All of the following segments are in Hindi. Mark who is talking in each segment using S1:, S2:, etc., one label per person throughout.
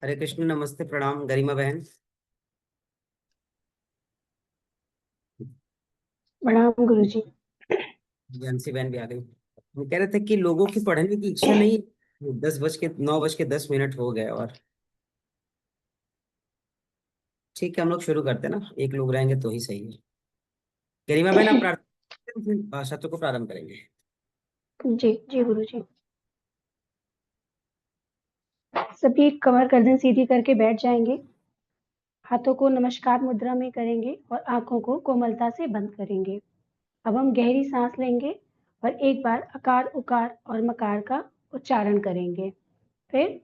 S1: हरे कृष्ण, नमस्ते, प्रणाम गरिमा बहन।
S2: प्रणाम गुरुजी।
S1: जानसी बहन भी आ गई। हम कह रहे थे कि लोगों की पढ़ने की इच्छा नहीं। 9:10 हो गए और ठीक है, हम लोग शुरू करते हैं ना। एक लोग रहेंगे तो ही सही है। गरिमा बहन, आप प्रार्थना सत्र को प्रारंभ करेंगे।
S2: जी जी गुरुजी। सभी कमर गर्दन सीधी करके बैठ जाएंगे। हाथों को नमस्कार मुद्रा में करेंगे और आंखों को कोमलता से बंद करेंगे। अब हम गहरी सांस लेंगे और एक बार अकार उकार और मकार का उच्चारण करेंगे। फिर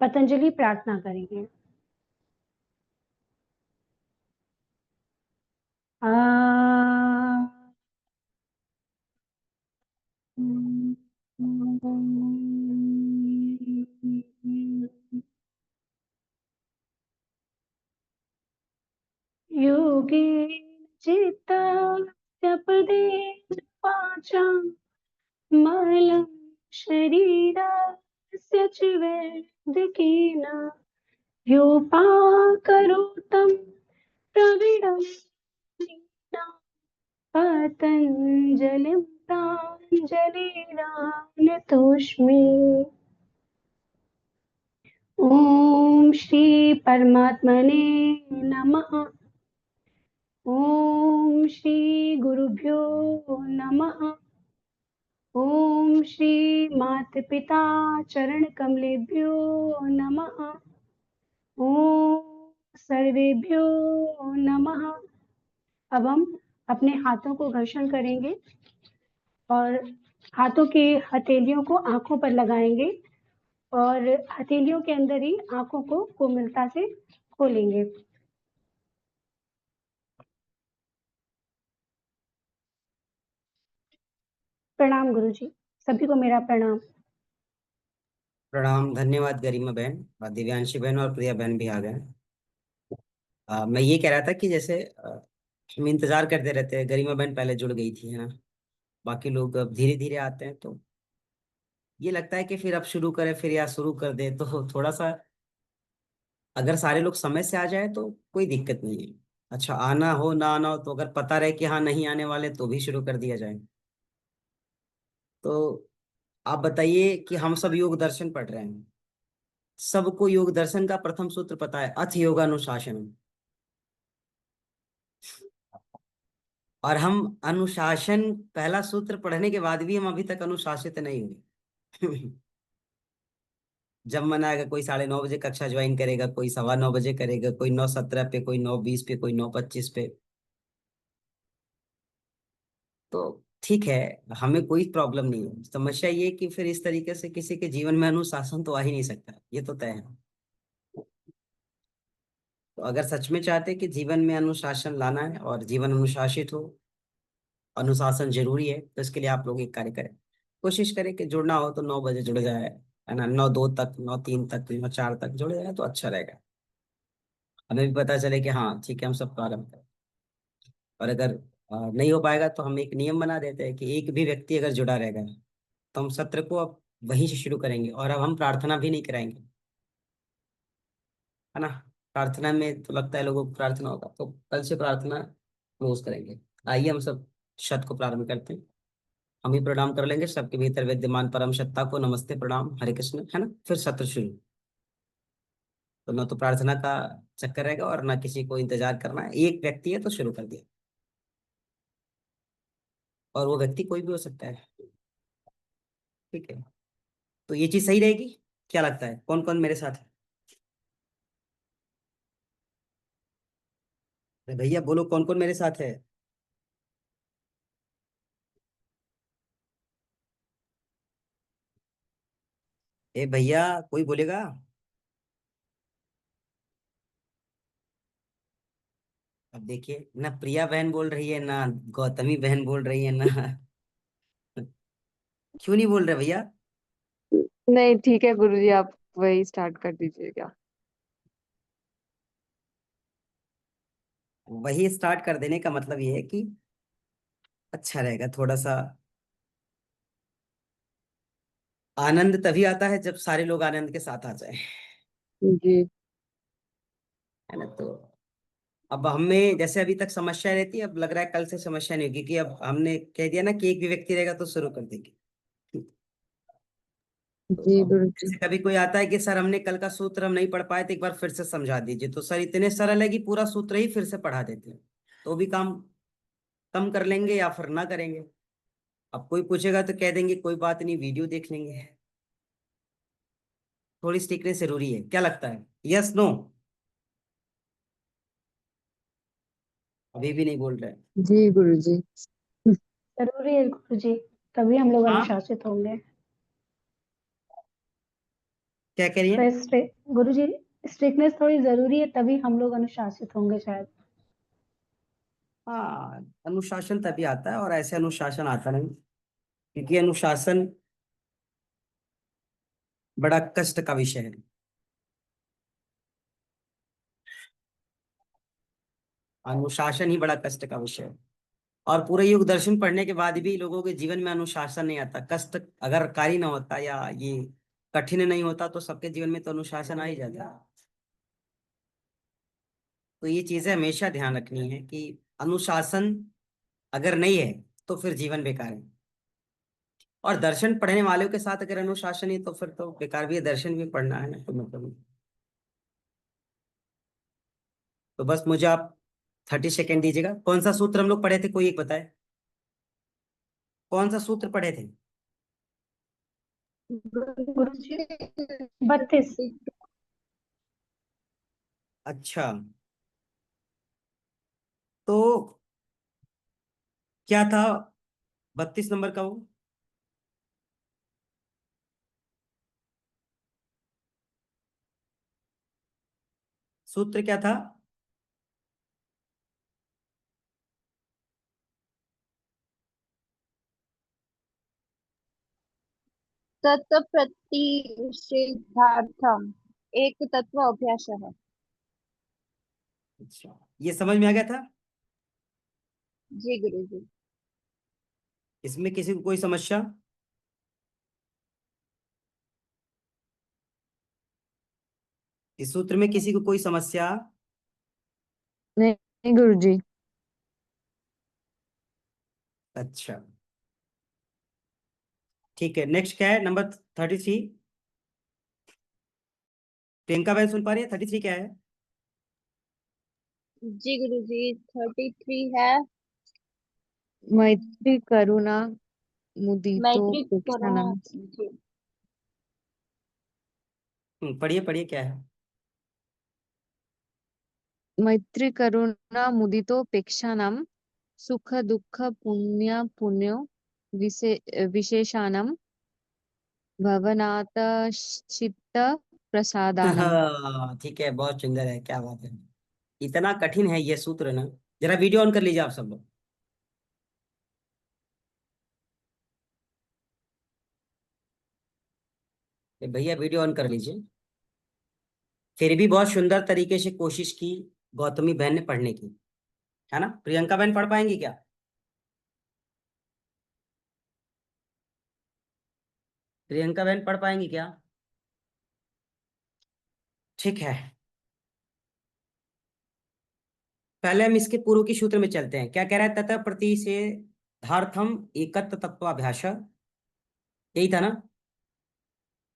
S2: पतंजलि प्रार्थना करेंगे। आ योगेन चित्तस्य पदेन वाचां मलं शरीरस्य च वैदिकेन ह्योपाकरोतं प्रवीणं पतञ्जलिं प्राञ्जलिरानतोऽस्मि। ॐ श्री परमात्मने नमः। ॐ श्री गुरुभ्यो नमः। ॐ श्री माता पिता चरण कमलेभ्यो नमः। ॐ सर्वेभ्यो नमः। अब हम अपने हाथों को घर्षण करेंगे और हाथों की हथेलियों को आंखों पर लगाएंगे और हथेलियों के अंदर ही आंखों को कोमलता से खोलेंगे। प्रणाम गुरुजी। सभी को मेरा प्रणाम।
S1: प्रणाम, धन्यवाद गरिमा बहन। और दिव्यांशी बहन और प्रिया बहन भी आ गए। मैं ये कह रहा था कि जैसे हम इंतजार करते रहते हैं। गरिमा बहन पहले जुड़ गई थी, है ना। बाकी लोग अब धीरे धीरे आते हैं, तो ये लगता है कि फिर अब शुरू करें, फिर या शुरू कर दे, तो थोड़ा सा अगर सारे लोग समय से आ जाए तो कोई दिक्कत नहीं है। अच्छा, आना हो ना आना हो, तो अगर पता रहे कि हाँ नहीं आने वाले तो भी शुरू कर दिया जाए। तो आप बताइए कि हम सब योग दर्शन पढ़ रहे हैं। सबको योग दर्शन का प्रथम सूत्र पता है, अथ योगानुशासन। और हम अनुशासन पहला सूत्र पढ़ने के बाद भी हम अभी तक अनुशासित नहीं हुए। जब मन आएगा कोई 9:30 बजे कक्षा ज्वाइन करेगा, कोई 9:15 करेगा, कोई 9:17 पे, कोई 9:20 पे, कोई 9:25 पे। तो ठीक है, हमें कोई प्रॉब्लम नहीं है। समस्या ये है कि फिर इस तरीके से किसी के जीवन में अनुशासन तो आ ही नहीं सकता, ये तो तय है। तो अगर सच में चाहते हैं कि जीवन में अनुशासन लाना है और जीवन अनुशासित हो, अनुशासन जरूरी है, तो इसके लिए आप लोग एक कार्य करें। कोशिश करें कि जुड़ना हो तो 9 बजे जुड़ जाए, है ना। 9:02 तक, 9:03 तक, 9:04 तक जुड़ जाए तो अच्छा रहेगा। हमें भी पता चले कि हाँ ठीक है, हम सब प्रारंभ करें। और अगर नहीं हो पाएगा तो हम एक नियम बना देते हैं कि एक भी व्यक्ति अगर जुड़ा रहेगा तो हम सत्र को अब वहीं से शुरू करेंगे। और अब हम प्रार्थना भी नहीं कराएंगे, है ना। प्रार्थना में तो लगता है लोगों को प्रार्थना होगा, तो कल से प्रार्थना क्लोज करेंगे। आइए हम सब शत को प्रारंभ करते हैं। हम ही प्रणाम कर लेंगे सबके भीतर विद्यमान परम सत्ता को। नमस्ते, प्रणाम, हरे कृष्ण, है ना। फिर सत्र शुरू। तो ना तो प्रार्थना का चक्कर रहेगा और ना किसी को इंतजार करना है। एक व्यक्ति है तो शुरू कर दिया, और वो व्यक्ति कोई भी हो सकता है। ठीक है, तो ये चीज सही रहेगी। क्या लगता है, कौन कौन मेरे साथ है? अरे भैया बोलो, कौन कौन मेरे साथ है? ए भैया, कोई बोलेगा? अब देखिए, ना प्रिया बहन बोल रही है, ना गौतमी बहन बोल रही है, ना। क्यों नहीं बोल रहे भैया?
S3: नहीं, ठीक है गुरुजी, आप वही स्टार्ट कर दीजिएगा।
S1: वही स्टार्ट कर देने का मतलब ये है कि अच्छा रहेगा थोड़ा सा। आनंद तभी आता है जब सारे लोग आनंद के साथ आ जाए।
S3: जी
S1: है ना। तो अब हमें जैसे अभी तक समस्या रहती है, अब लग रहा है कल से समस्या नहीं होगी, कि अब हमने कह दिया ना कि एक भी व्यक्ति रहेगा तो शुरू कर देंगे। तो
S3: जी
S1: अब
S3: गुरु जी।
S1: जैसे कभी कोई आता है कि सर हमने कल का सूत्र हम नहीं पढ़ पाए, तो एक बार फिर से समझा दीजिए, तो सर इतने सरल है कि पूरा सूत्र ही फिर से पढ़ा देते हैं, तो भी काम कम कर लेंगे या फिर ना करेंगे। अब कोई पूछेगा तो कह देंगे कोई बात नहीं, वीडियो देख लेंगे। थोड़ी स्टिकनेस जरूरी है, क्या लगता है? Yes no? अभी भी नहीं बोल रहे हैं।
S3: जी गुरु जी।
S2: जरूरी है गुरुजी, तभी हम लोग
S1: हाँ,
S2: अनुशासित होंगे।
S1: क्या कह रही है?
S2: तो गुरुजी, स्ट्रिक्टनेस थोड़ी जरूरी है, तभी हम लोग अनुशासित होंगे शायद।
S1: हाँ, अनुशासन तभी आता है, और ऐसे अनुशासन आता नहीं, क्योंकि अनुशासन बड़ा कष्ट का विषय है। अनुशासन ही बड़ा कष्ट का विषय है। और पूरे युग दर्शन पढ़ने के बाद भी लोगों के जीवन में अनुशासन नहीं आता। कष्ट अगर कार्य ना होता या ये कठिन नहीं होता, तो सबके जीवन में तो अनुशासन आ ही जाता। तो ये चीजें हमेशा ध्यान रखनी है कि अनुशासन अगर नहीं है तो फिर जीवन बेकार है। और दर्शन पढ़ने वालों के साथ अगर अनुशासन है तो फिर तो बेकार भी है, दर्शन भी पढ़ना है ना, तो मतलब नहीं। तो बस मुझे आप 30 सेकेंड दीजिएगा। कौन सा सूत्र हम लोग पढ़े थे, कोई एक बताए, कौन सा सूत्र पढ़े थे?
S2: गुरुजी, 32।
S1: अच्छा, तो क्या था 32 नंबर का वो सूत्र क्या था?
S4: तत्प्रतिषेधार्थम एक तत्व अभ्यास है।
S1: अच्छा, ये समझ में आ गया था?
S4: जी गुरु जी।
S1: इसमें किसी को कोई समस्या? इस सूत्र में किसी को कोई समस्या?
S3: नहीं, नहीं गुरु जी।
S1: अच्छा, ठीक है। नेक्स्ट क्या है, नंबर 33? प्रियंका बहन सुन पा रही है? 33 क्या है?
S4: जी गुरु जी, 33 है।
S3: मैत्री करुणा मुदितो
S4: मैत्री करुणा।
S3: प्रेक्षानम।
S4: जी।
S1: पढ़िए पढ़िए, क्या है?
S3: मैत्री करुणा मुदितो प्रेक्षानम सुख दुःख पुण्य पुण्यो विशेषाणम भवनात् चित्त प्रसादानम।
S1: हाँ, ठीक है, बहुत सुंदर है, क्या बात है। इतना कठिन है ये सूत्र ना। जरा वीडियो ऑन कर लीजिए आप सब लोग। भैया वीडियो ऑन कर लीजिए। फिर भी बहुत सुंदर तरीके से कोशिश की गौतमी बहन ने पढ़ने की, है ना। प्रियंका बहन पढ़ पाएंगी क्या? प्रियंका बहन पढ़ पाएंगी क्या? ठीक है, पहले हम इसके पूर्व की सूत्र में चलते हैं। क्या कह रहा है? ततः प्रति से धार्थम एकत्र तत्वाभ्यास, यही था ना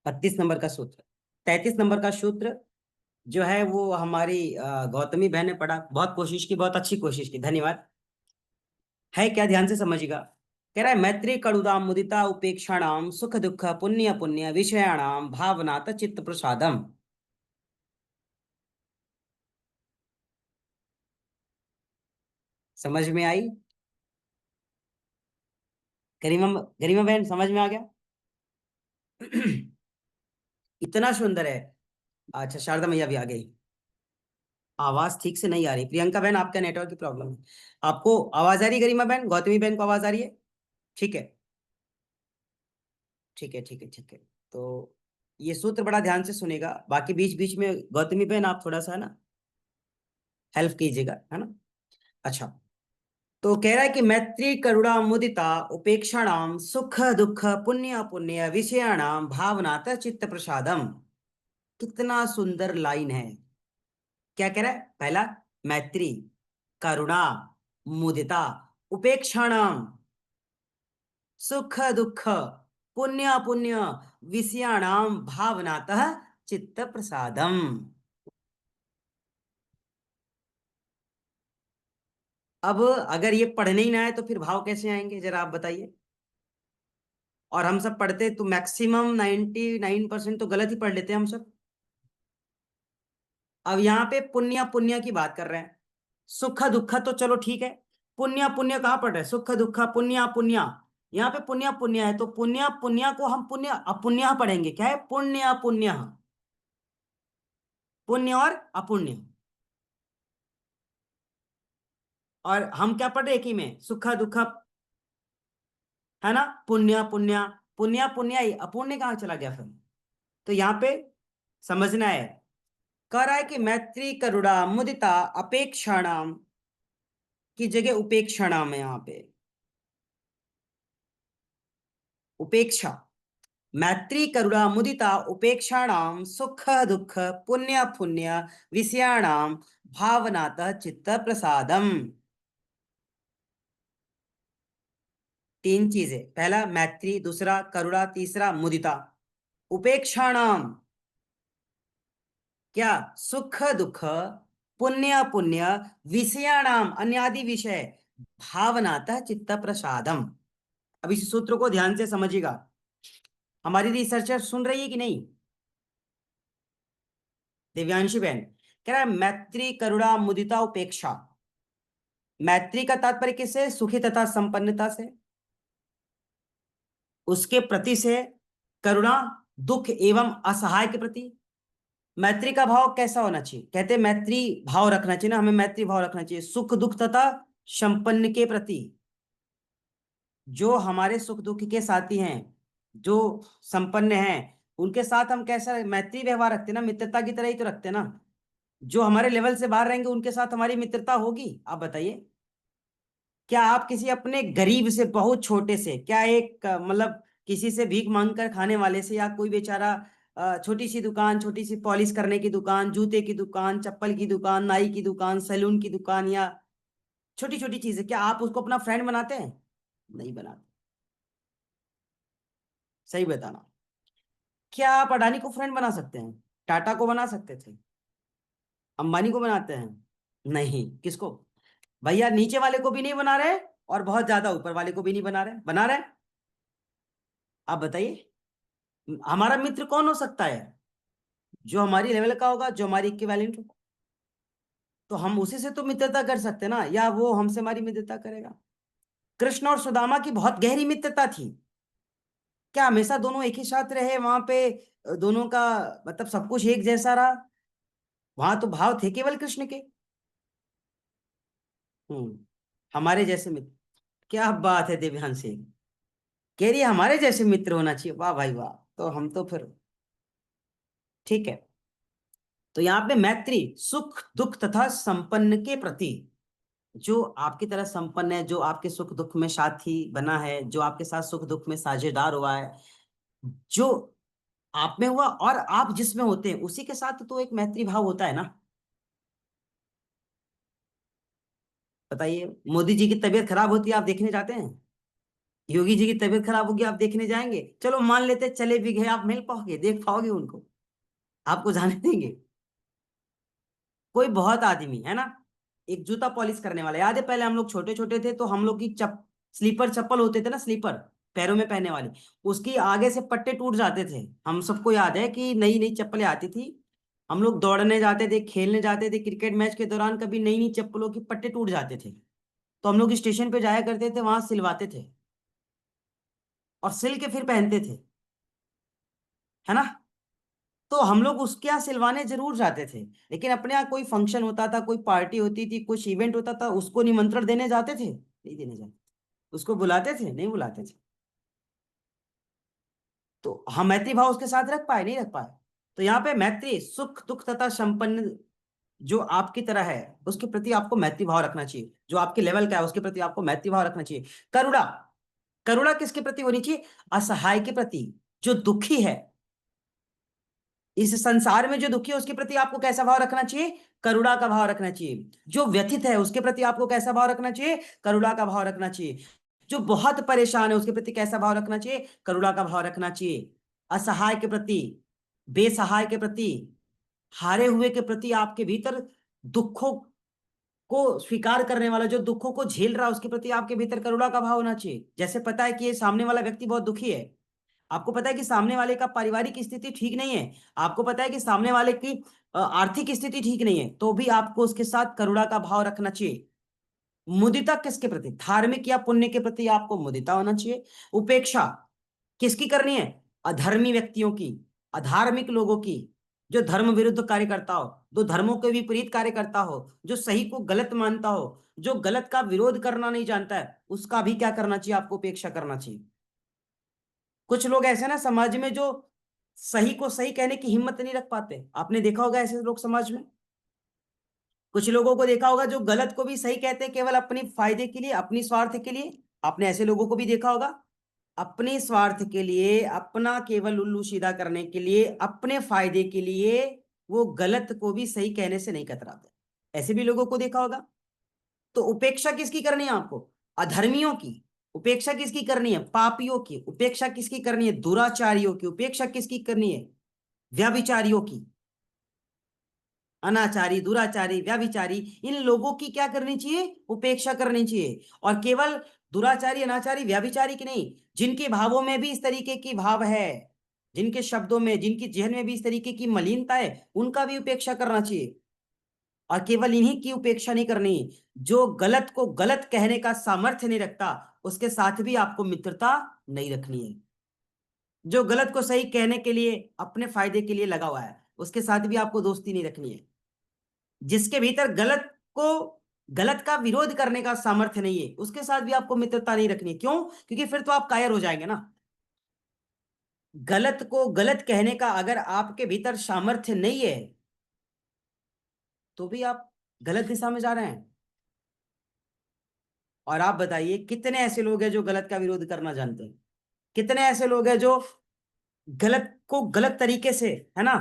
S1: 32 नंबर का सूत्र। 33 नंबर का सूत्र जो है वो हमारी गौतमी बहन ने पढ़ा, बहुत कोशिश की, बहुत अच्छी कोशिश की, धन्यवाद। है क्या, ध्यान से समझिएगा। कह रहा है मैत्री कड़ुदाम मुदिता उपेक्षाणाम सुख दुख पुण्य पुण्य विषयाणाम भावनात चित्त प्रसादम। समझ में आई? गरिमा, गरिमा बहन समझ में आ गया? इतना सुंदर है। अच्छा, शारदा मैया भी आ गई। आवाज ठीक से नहीं आ रही प्रियंका बहन, आपका नेटवर्क की प्रॉब्लम है। आपको आवाज आ रही है गरिमा बहन? गौतमी बहन को आवाज आ रही है? ठीक है, ठीक है, ठीक है, ठीक है। तो ये सूत्र बड़ा ध्यान से सुनेगा, बाकी बीच बीच में गौतमी बहन आप थोड़ा सा ना हेल्प कीजिएगा, है ना। अच्छा, तो कह रहा है कि मैत्री करुणा मुदिता उपेक्षाणाम सुख दुख पुण्य पुण्य विषयाणाम भावनात चित्त प्रसादम। कितना सुंदर लाइन है। क्या कह रहा है? पहला मैत्री, करुणा, मुदिता, उपेक्षाणाम, सुख दुख, पुण्य पुण्य, विषयाणाम भावनातः चित्त प्रसादम। अब अगर ये पढ़ने ही ना है तो फिर भाव कैसे आएंगे, जरा आप बताइए। और हम सब पढ़ते तो मैक्सिमम 99% तो गलत ही पढ़ लेते हैं हम सब। अब यहाँ पे पुण्य पुण्य की बात कर रहे हैं, सुख दुख तो चलो ठीक है, पुण्य पुण्य कहाँ पढ़ रहे हैं? सुख दुख पुण्य पुण्य, यहाँ पे पुण्य पुण्य है तो पुण्य पुण्य को हम पुण्य अपुण्य पढ़ेंगे। क्या है? पुण्य पुण्य, पुण्य और अपुण्य। और हम क्या पढ़ रहे एक ही में? सुख दुख, है ना? पुण्य पुण्य, पुण्य पुण्य ही, अपुण्य कहाँ चला गया फिर? तो यहाँ पे समझना है, कह रहा है कि मैत्री करुणा मुदिता अपेक्षाणाम की जगह उपेक्षाणाम है। यहाँ पे उपेक्षा, मैत्री करुणा मुदिता उपेक्षाणाम सुख दुख पुण्य पुण्य विषयाणाम भावनातः चित्त प्रसादम। तीन चीजें, पहला मैत्री, दूसरा करुणा, तीसरा मुदिता। उपेक्षाणाम क्या? सुख दुख पुण्य पुण्य विषयाणाम, अन्यादि विषय, भावनातः चित्त प्रसादम। अब इस सूत्र को ध्यान से समझिएगा। हमारी रिसर्चर सुन रही है कि नहीं? दिव्यांशी बहन कह रहा है मैत्री करुणा मुदिता उपेक्षा। मैत्री का तात्पर्य किससे? सुखी तथा संपन्नता से, उसके प्रति से। करुणा दुख एवं असहाय के प्रति। मैत्री का भाव कैसा होना चाहिए? कहते हैं मैत्री भाव रखना चाहिए ना, हमें मैत्री भाव रखना चाहिए सुख दुख तथा संपन्न के प्रति। जो हमारे सुख दुख के साथी हैं, जो संपन्न हैं, उनके साथ हम कैसा मैत्री व्यवहार रखते हैं ना, मित्रता की तरह ही तो रखते हैं ना। जो हमारे लेवल से बाहर रहेंगे उनके साथ हमारी मित्रता होगी? आप बताइए। क्या आप किसी अपने गरीब से, बहुत छोटे से, क्या एक मतलब किसी से भीख मांग कर खाने वाले से, या कोई बेचारा छोटी सी दुकान, छोटी सी पॉलिश करने की दुकान, जूते की दुकान, चप्पल की दुकान, नाई की दुकान, सैलून की दुकान, या छोटी छोटी चीजें, क्या आप उसको अपना फ्रेंड बनाते हैं? नहीं बनाते। सही बताना। क्या आप अडानी को फ्रेंड बना सकते हैं? टाटा को बना सकते थे? अंबानी को बनाते हैं? नहीं। किसको? भैया नीचे वाले को भी नहीं बना रहे, और बहुत ज्यादा ऊपर वाले को भी नहीं बना रहे। बना रहे? आप बताइए। हमारा मित्र कौन हो सकता है? जो हमारी लेवल का होगा, जो हमारी इक्विवेलेंट हो, तो हम उसी से तो मित्रता कर सकते हैं ना, या वो हमसे हमारी मित्रता करेगा? कृष्ण और सुदामा की बहुत गहरी मित्रता थी। क्या हमेशा दोनों एक ही साथ रहे वहां पे? दोनों का मतलब सब कुछ एक जैसा रहा? वहां तो भाव थे केवल कृष्ण के। हम्म। हमारे जैसे मित्र, क्या बात है दिव्यांशी, कह रही है हमारे जैसे मित्र होना चाहिए। वाह भाई वाह। तो हम तो फिर ठीक है। तो यहाँ पे मैत्री सुख दुख तथा संपन्न के प्रति, जो आपकी तरह संपन्न है, जो आपके सुख दुख में साथी बना है, जो आपके साथ सुख दुख में साझेदार हुआ है, जो आप में हुआ और आप जिसमें होते हैं उसी के साथ तो एक मैत्री भाव होता है ना। बताइए, मोदी जी की तबीयत खराब होती है, आप देखने जाते हैं? योगी जी की तबीयत खराब होगी, आप देखने जाएंगे? चलो मान लेते चले भी गए, आप मिल पाओगे, देख पाओगे उनको? आपको जाने देंगे? कोई बहुत आदमी है ना, एक जूता पॉलिश करने वाला, याद है पहले हम लोग छोटे छोटे थे तो हम लोग की स्लीपर चप्पल होते थे ना, स्लीपर पैरों में पहनने वाले, उसकी आगे से पट्टे टूट जाते थे। हम सबको याद है कि नई नई चप्पलें आती थी, हम लोग दौड़ने जाते थे, खेलने जाते थे, क्रिकेट मैच के दौरान कभी नई नई चप्पलों के पट्टे टूट जाते थे, तो हम लोग स्टेशन पे जाया करते थे, वहां सिलवाते थे और सिल के फिर पहनते थे, है ना? तो हम लोग उसके यहाँ सिलवाने जरूर जाते थे, लेकिन अपने यहाँ कोई फंक्शन होता था, कोई पार्टी होती थी, कुछ इवेंट होता था, उसको निमंत्रण देने जाते थे? नहीं देने जाते। उसको बुलाते थे? नहीं बुलाते थे। तो हम मैत्री भाव उसके साथ रख पाए? नहीं रख पाए। तो यहाँ पे मैत्री सुख दुख तथा संपन्न, जो आपकी तरह है उसके प्रति आपको मैत्री भाव रखना चाहिए, जो आपके लेवल का है उसके प्रति आपको मैत्री भाव रखना चाहिए। करुणा, करुणा किसके प्रति होनी चाहिए? असहाय के प्रति, जो दुखी है, इस संसार में जो दुखी है उसके प्रति आपको कैसा भाव रखना चाहिए? करुणा का भाव रखना चाहिए। जो व्यथित है उसके प्रति आपको कैसा भाव रखना चाहिए? करुणा का भाव रखना चाहिए। जो बहुत परेशान है उसके प्रति कैसा भाव रखना चाहिए? करुणा का भाव रखना चाहिए। असहाय के प्रति, बेसहाय के प्रति, हारे हुए के प्रति आपके भीतर दुखों को स्वीकार करने वाला, जो दुखों को झेल रहा है उसके प्रति आपके भीतर करुणा का भाव होना चाहिए। जैसे पता है कि ये सामने वाला व्यक्ति बहुत दुखी है, आपको पता है कि सामने वाले का पारिवारिक स्थिति ठीक नहीं है, आपको पता है कि सामने वाले की आर्थिक स्थिति ठीक नहीं है, तो भी आपको उसके साथ करुणा का भाव रखना चाहिए। मुदिता किसके प्रति? धार्मिक या पुण्य के प्रति आपको मुदिता होना चाहिए। उपेक्षा किसकी करनी है? अधर्मी व्यक्तियों की, अधार्मिक लोगों की, जो धर्म विरुद्ध कार्य करता हो, जो धर्मों के विपरीत कार्य करता हो, जो सही को गलत मानता हो, जो गलत का विरोध करना नहीं जानता है, उसका भी क्या करना चाहिए? आपको उपेक्षा करना चाहिए। कुछ लोग ऐसे ना समाज में जो सही को सही कहने की हिम्मत नहीं रख पाते, आपने देखा होगा ऐसे लोग समाज में। कुछ लोगों को देखा होगा जो गलत को भी सही कहते हैं केवल अपनी फायदे के लिए, अपनी स्वार्थ के लिए। आपने ऐसे लोगों को भी देखा होगा, अपने स्वार्थ के लिए, अपना केवल उल्लू सीधा करने के लिए, अपने फायदे के लिए वो गलत को भी सही कहने से नहीं कतराते। ऐसे भी लोगों को देखा होगा। तो उपेक्षा किसकी करनी है आपको? अधर्मियों की। उपेक्षा किसकी करनी है? पापियों की। उपेक्षा किसकी करनी है? दुराचारियों की। उपेक्षा किसकी करनी है? व्यभिचारियों की। अनाचारी, दुराचारी, व्यभिचारी, इन लोगों की क्या करनी चाहिए? उपेक्षा करनी चाहिए। और केवल दुराचारी, अनाचारी, व्यभिचारी की नहीं, जिनके भावों में भी इस तरीके की भाव है, जिनके शब्दों में, जिनकी जेहन में भी इस तरीके की मलिनता है, उनका भी उपेक्षा करना चाहिए। और केवल इन्हीं की उपेक्षा नहीं करनी, जो गलत को गलत कहने का सामर्थ्य नहीं रखता उसके साथ भी आपको मित्रता नहीं रखनी है। जो गलत को सही कहने के लिए अपने फायदे के लिए लगा हुआ है उसके साथ भी आपको दोस्ती नहीं रखनी है। जिसके भीतर गलत को, गलत का विरोध करने का सामर्थ्य नहीं है उसके साथ भी आपको मित्रता नहीं रखनी है। क्यों? क्योंकि फिर तो आप कायर हो जाएंगे ना। गलत को गलत कहने का अगर आपके भीतर सामर्थ्य नहीं है तो भी आप गलत दिशा में जा रहे हैं। और आप बताइए कितने ऐसे लोग हैं जो गलत का विरोध करना जानते हैं? कितने ऐसे लोग हैं जो गलत को गलत तरीके से, है ना,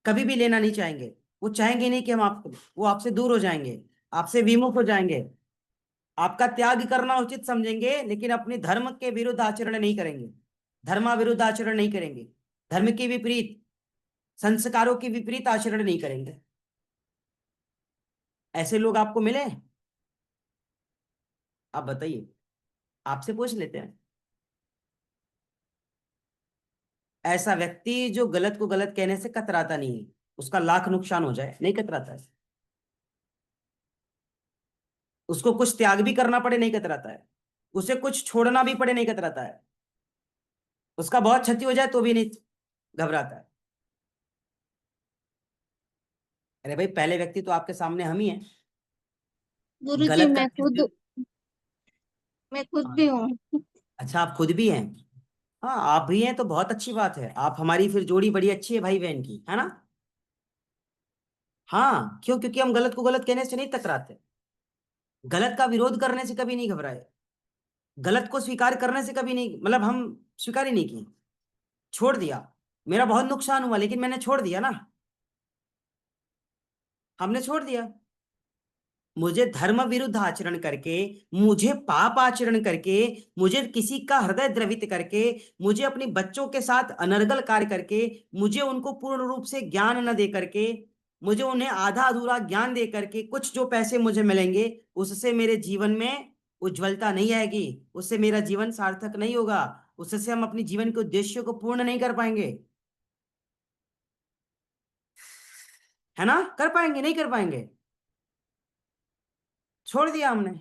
S1: कभी भी लेना नहीं चाहेंगे। वो चाहेंगे नहीं कि हम आपको, वो आपसे दूर हो जाएंगे, आपसे विमुख हो जाएंगे, आपका त्याग करना उचित समझेंगे, लेकिन अपने धर्म के विरुद्ध आचरण नहीं करेंगे, धर्मा विरुद्ध आचरण नहीं करेंगे, धर्म के विपरीत, संस्कारों के विपरीत आचरण नहीं करेंगे। ऐसे लोग आपको मिले? आप बताइए, आपसे पूछ लेते हैं। ऐसा व्यक्ति जो गलत को गलत कहने से कतराता नहीं है, उसका लाख नुकसान हो जाए नहीं कतराता है, उसको कुछ त्याग भी करना पड़े नहीं कतराता है, उसे कुछ छोड़ना भी पड़े नहीं कतराता है, उसका बहुत क्षति हो जाए तो भी नहीं घबराता है। अरे भाई, पहले व्यक्ति तो आपके सामने हम ही हैं।
S4: गुरुजी
S1: गलत
S4: मैं
S1: करने
S4: खुद
S1: से,
S4: मैं खुद भी
S1: हाँ,
S4: हूँ।
S1: अच्छा आप खुद भी हैं? हाँ आप भी हैं तो बहुत अच्छी बात है, आप हमारी फिर जोड़ी बड़ी अच्छी है भाई बहन की, है ना। हाँ क्यों? क्योंकि हम गलत को गलत कहने से नहीं टकराते, गलत का विरोध करने से कभी नहीं घबराए, गलत को स्वीकार करने से कभी नहीं, मतलब हम स्वीकार ही नहीं किए, छोड़ दिया। मेरा बहुत नुकसान हुआ लेकिन मैंने छोड़ दिया ना, हमने छोड़ दिया। मुझे धर्म विरुद्ध आचरण करके, मुझे पाप आचरण करके, मुझे किसी का हृदय द्रवित करके, मुझे अपने बच्चों के साथ अनर्गल कार्य करके, मुझे उनको पूर्ण रूप से ज्ञान न दे करके, मुझे उन्हें आधा अधूरा ज्ञान दे करके कुछ जो पैसे मुझे मिलेंगे, उससे मेरे जीवन में उज्जवलता नहीं आएगी, उससे मेरा जीवन सार्थक नहीं होगा, उससे हम अपने जीवन के उद्देश्यों को पूर्ण नहीं कर पाएंगे, है ना। कर पाएंगे? नहीं कर पाएंगे। छोड़ दिया हमने,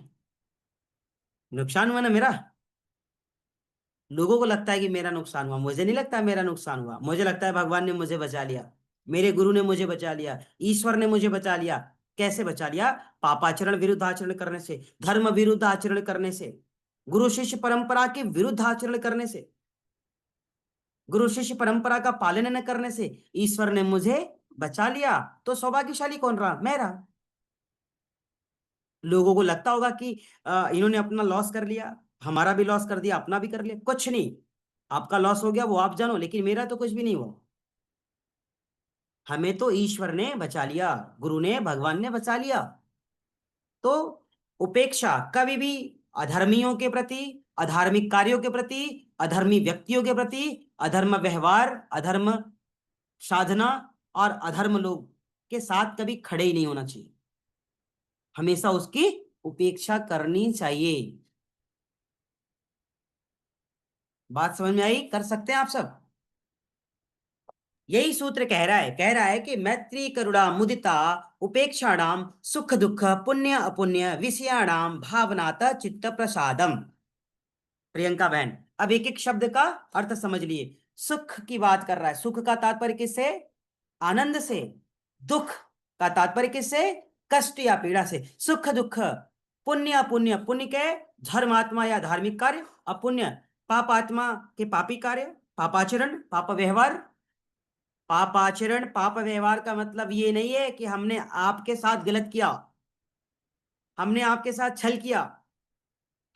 S1: नुकसान हुआ ना मेरा। लोगों को लगता है कि मेरा नुकसान हुआ, मुझे नहीं लगता मेरा नुकसान हुआ, मुझे लगता है भगवान ने मुझे बचा लिया, मेरे गुरु ने मुझे बचा लिया, ईश्वर ने मुझे बचा लिया। कैसे बचा लिया? पापाचरण विरुद्ध आचरण करने से, धर्म विरुद्ध आचरण करने से, गुरु शिष्य परंपरा के विरुद्ध आचरण करने से, गुरु शिष्य परंपरा का पालन न करने से ईश्वर ने मुझे बचा लिया। तो सौभाग्यशाली कौन रहा? मैं रहा। लोगों को लगता होगा कि इन्होंने अपना लॉस कर लिया, हमारा भी लॉस कर दिया, अपना भी कर लिया। कुछ नहीं, आपका लॉस हो गया वो आप जानो, लेकिन मेरा तो कुछ भी नहीं हुआ। हमें तो ईश्वर ने बचा लिया, गुरु ने, भगवान ने बचा लिया। तो उपेक्षा कभी भी अधर्मियों के प्रति, अधार्मिक कार्यों के प्रति, अधर्मी व्यक्तियों के प्रति, अधर्म व्यवहार, अधर्म साधना और अधर्म लोग के साथ कभी खड़े ही नहीं होना चाहिए। हमेशा उसकी उपेक्षा करनी चाहिए। बात समझ में आई? कर सकते हैं आप सब? यही सूत्र कह रहा है कि मैत्री करुणा मुदिता उपेक्षाणाम सुख दुख पुण्य अपुण्य विषयाणाम भावनाता चित्त प्रसादम। प्रियंका बहन, अब एक एक शब्द का अर्थ समझ लिए। सुख की बात कर रहा है, सुख का तात्पर्य किससे? आनंद से। दुख का तात्पर्य किससे? कष्ट या पीड़ा से। सुख दुख, पुण्य अपुण्य, पुण्य के धर्मात्मा या धार्मिक कार्य, अपुण्य पापात्मा के पापी कार्य, पापाचरण, पाप व्यवहार। पापाचरण, पाप व्यवहार का मतलब ये नहीं है कि हमने आपके साथ गलत किया, हमने आपके साथ छल किया,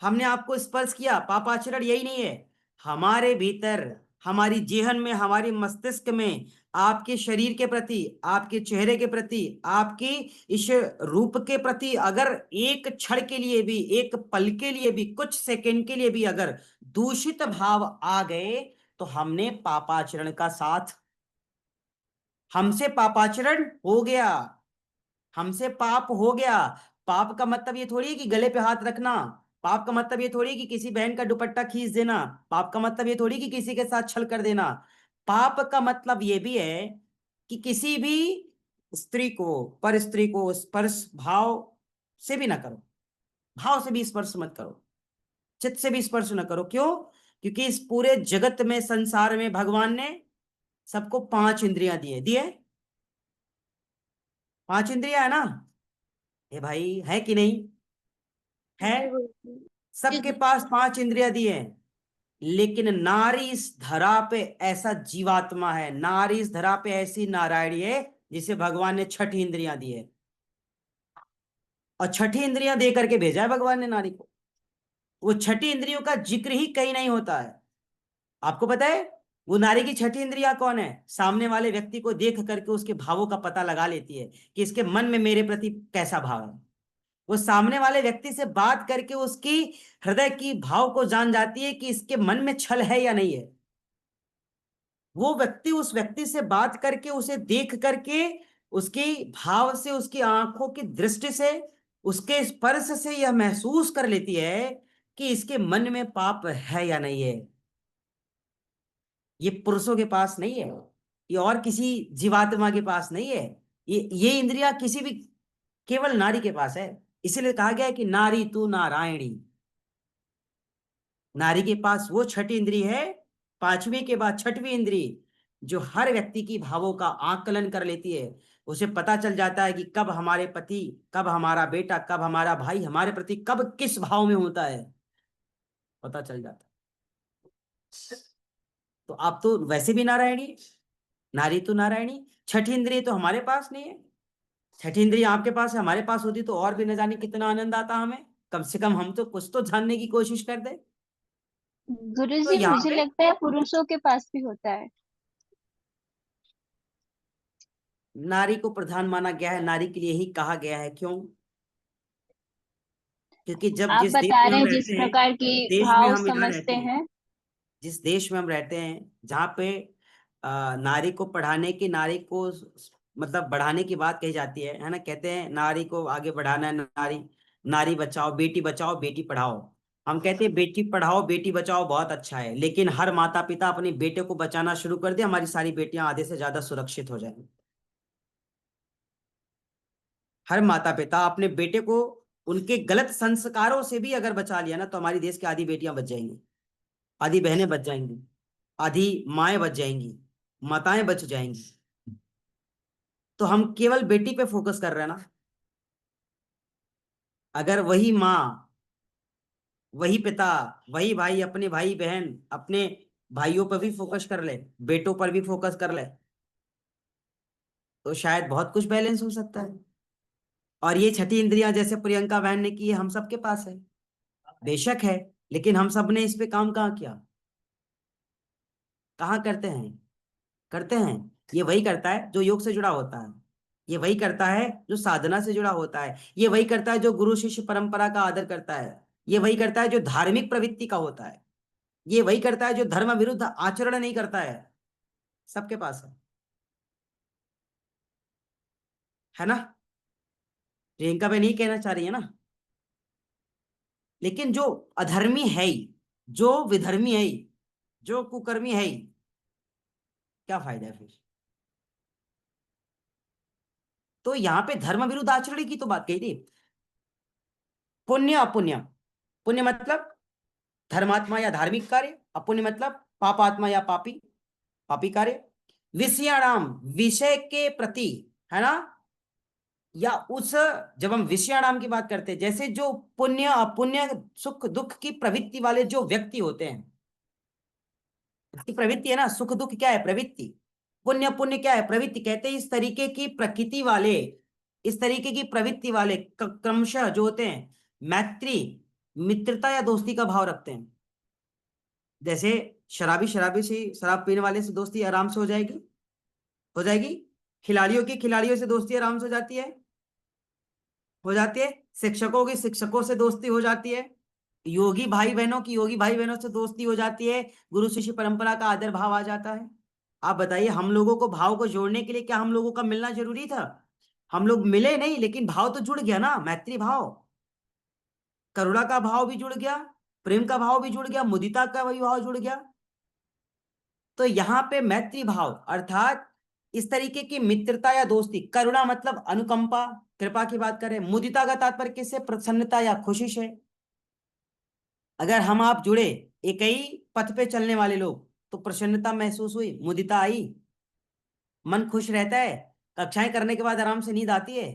S1: हमने आपको स्पर्श किया। पापाचरण यही नहीं है। हमारे भीतर, हमारी जेहन में, हमारी मस्तिष्क में आपके शरीर के प्रति, आपके चेहरे के प्रति, आपकी इस रूप के प्रति अगर एक क्षण के लिए भी, एक पल के लिए भी, कुछ सेकंड के लिए भी अगर दूषित भाव आ गए तो हमने पापाचरण का साथ, हमसे पापाचरण हो गया, हमसे पाप हो गया। पाप का मतलब ये थोड़ी है कि गले पे हाथ रखना। पाप का मतलब ये थोड़ी है कि किसी बहन का दुपट्टा खींच देना। पाप का मतलब ये थोड़ी कि किसी के साथ छल कर देना। पाप का मतलब ये भी है कि किसी भी स्त्री को, पर स्त्री को स्पर्श भाव से भी ना करो, भाव से भी स्पर्श मत करो, चित्त से भी स्पर्श ना करो। क्यों? क्योंकि इस पूरे जगत में, संसार में भगवान ने सबको 5 इंद्रियां दी है। दी है? 5 इंद्रियां है ना? ए भाई, है कि नहीं? है।
S3: जी गुरुजी।
S4: जी
S1: सबके
S4: गुरु
S1: पास 5 इंद्रियां दी हैं। लेकिन नारी इस धरा पे ऐसा जीवात्मा है, नारी इस धरा पे ऐसी नारायणी है जिसे भगवान ने 6 इंद्रियां दी है। और 6 इंद्रियां दे करके भेजा है भगवान ने नारी को। वो 6 इंद्रियों का जिक्र ही कहीं नहीं होता है। आपको पता है वो नारी की 6 इंद्रियां कौन है? सामने वाले व्यक्ति को देख करके उसके भावों का पता लगा लेती है कि इसके मन में मेरे प्रति कैसा भाव है। वो सामने वाले व्यक्ति से बात करके उसकी हृदय की भाव को जान जाती है कि इसके मन में छल है या नहीं है। वो व्यक्ति उस व्यक्ति से बात करके, उसे देख करके, उसकी भाव से, उसकी आंखों की दृष्टि से, उसके स्पर्श से यह महसूस कर लेती है कि इसके मन में पाप है या नहीं है। ये पुरुषों के पास नहीं है, ये और किसी जीवात्मा के पास नहीं है। ये इंद्रिया किसी भी, केवल नारी के पास है। इसीलिए कहा गया है कि नारी तू नारायणी। नारी के पास वो 6 इंद्री है, 5वीं के बाद 6वीं इंद्री, जो हर व्यक्ति की भावों का आकलन कर लेती है। उसे पता चल जाता है कि कब हमारे पति, कब हमारा बेटा, कब हमारा भाई हमारे प्रति कब किस भाव में होता है, पता चल जाता है। तो आप तो वैसे भी नारायणी, नारी तो नारायणी। 6 इंद्रिय तो हमारे पास नहीं है। 6 इंद्रिय आपके पास है, हमारे पास होती तो और भी न जाने कितना आनंद आता हमें। कम से कम हम तो कुछ तो जानने की कोशिश कर दे। तो
S4: गुरुजी,
S1: यहाँ
S4: मुझे
S1: पे
S4: लगता है पुरुषों के पास भी होता है।
S1: नारी को प्रधान माना गया है, नारी के लिए ही कहा गया है। क्यों? क्योंकि जब
S4: आप
S1: जिस देश
S4: बता
S1: में
S4: रहे
S1: हम
S4: हैं जिस
S1: रहते हैं,
S4: प्रकार की
S1: जिस देश में
S4: भाव
S1: हम यहाँ
S4: समझते
S1: रहते हैं,
S4: हैं।
S1: जिस देश में हम रहते हैं, जहाँ पे नारी को पढ़ाने की, नारी को मतलब बढ़ाने की बात कही जाती है ना? कहते हैं नारी को आगे बढ़ाना है, नारी, नारी बचाओ, बेटी पढ़ाओ। हम कहते हैं बेटी पढ़ाओ बेटी बचाओ बहुत अच्छा है, लेकिन हर माता पिता अपने बेटे को बचाना शुरू कर दे, हमारी सारी बेटियां आधे से ज्यादा सुरक्षित हो जाएंगी। हर माता पिता अपने बेटे को उनके गलत संस्कारों से भी अगर बचा लिया ना, तो हमारी देश की आधी बेटियां बच जाएंगी, आधी बहनें बच जाएंगी, आधी माएं बच जाएंगी, माताएं बच जाएंगी। तो हम केवल बेटी पे फोकस कर रहे हैं ना। अगर वही माँ, वही पिता, वही भाई अपने भाई बहन, अपने भाइयों पर भी फोकस कर ले, बेटों पर भी फोकस कर ले, तो शायद बहुत कुछ बैलेंस हो सकता है। और ये 6 इंद्रियां जैसे प्रियंका बहन ने की है, हम सबके पास है, बेशक है। लेकिन हम सब ने इस पे काम कहाँ किया? कहाँ करते हैं? करते हैं? ये वही करता है जो योग से जुड़ा होता है, ये वही करता है जो साधना से जुड़ा होता है, ये वही करता है जो गुरु शिष्य परंपरा का आदर करता है, ये वही करता है जो धार्मिक प्रवृत्ति का होता है, ये वही करता है जो धर्म विरुद्ध आचरण नहीं करता है। सबके पास है ना। प्रियंका बहन नहीं कहना चाह रही है ना। लेकिन जो अधर्मी है ही, जो विधर्मी है ही, जो कुकर्मी है ही, क्या फायदा है फिर। तो यहां पे धर्म विरुद्ध आचरण की तो बात कही थी। पुण्य अपुण्य, पुण्य मतलब धर्मात्मा या धार्मिक कार्य, अपुण्य मतलब पापात्मा या पापी पापी कार्य। विषयाणाम, विषय के प्रति, है ना, या उस, जब हम विषयाणाम की बात करते हैं, जैसे जो पुण्य अपुण्य सुख दुख की प्रवृत्ति वाले जो व्यक्ति होते हैं, प्रवृत्ति है ना, सुख दुख क्या है, प्रवृत्ति। पुण्य पुण्य क्या है, प्रवृत्ति। कहते हैं इस तरीके की प्रकृति वाले, इस तरीके की प्रवृत्ति वाले क्रमशः जो होते हैं, मैत्री, मित्रता या दोस्ती का भाव रखते हैं। जैसे शराबी शराबी से, शराब पीने वाले से दोस्ती आराम से हो जाएगी, हो जाएगी। खिलाड़ियों की खिलाड़ियों से दोस्ती आराम से हो जाती है, हो जाती है। शिक्षकों की शिक्षकों से दोस्ती हो जाती है। योगी भाई बहनों की योगी भाई बहनों से दोस्ती हो जाती है। गुरु शिष्य परंपरा का आदर भाव आ जाता है। आप बताइए, हम लोगों को भाव को जोड़ने के लिए क्या हम लोगों का मिलना जरूरी था? हम लोग मिले नहीं, लेकिन भाव तो जुड़ गया ना, मैत्री भाव, करुणा का भाव भी जुड़ गया, प्रेम का भाव भी जुड़ गया, मुदिता का भी भाव जुड़ गया। तो यहाँ पे मैत्री भाव अर्थात इस तरीके की मित्रता या दोस्ती। करुणा मतलब अनुकंपा, कृपा की बात करें। मुदिता का तात्पर्य किससे, प्रसन्नता या खुशी से। अगर हम आप जुड़े, एक ही पथ पे चलने वाले लोग, तो प्रसन्नता महसूस हुई, मुदिता आई, मन खुश रहता है। कक्षाएं करने के बाद आराम से नींद आती है,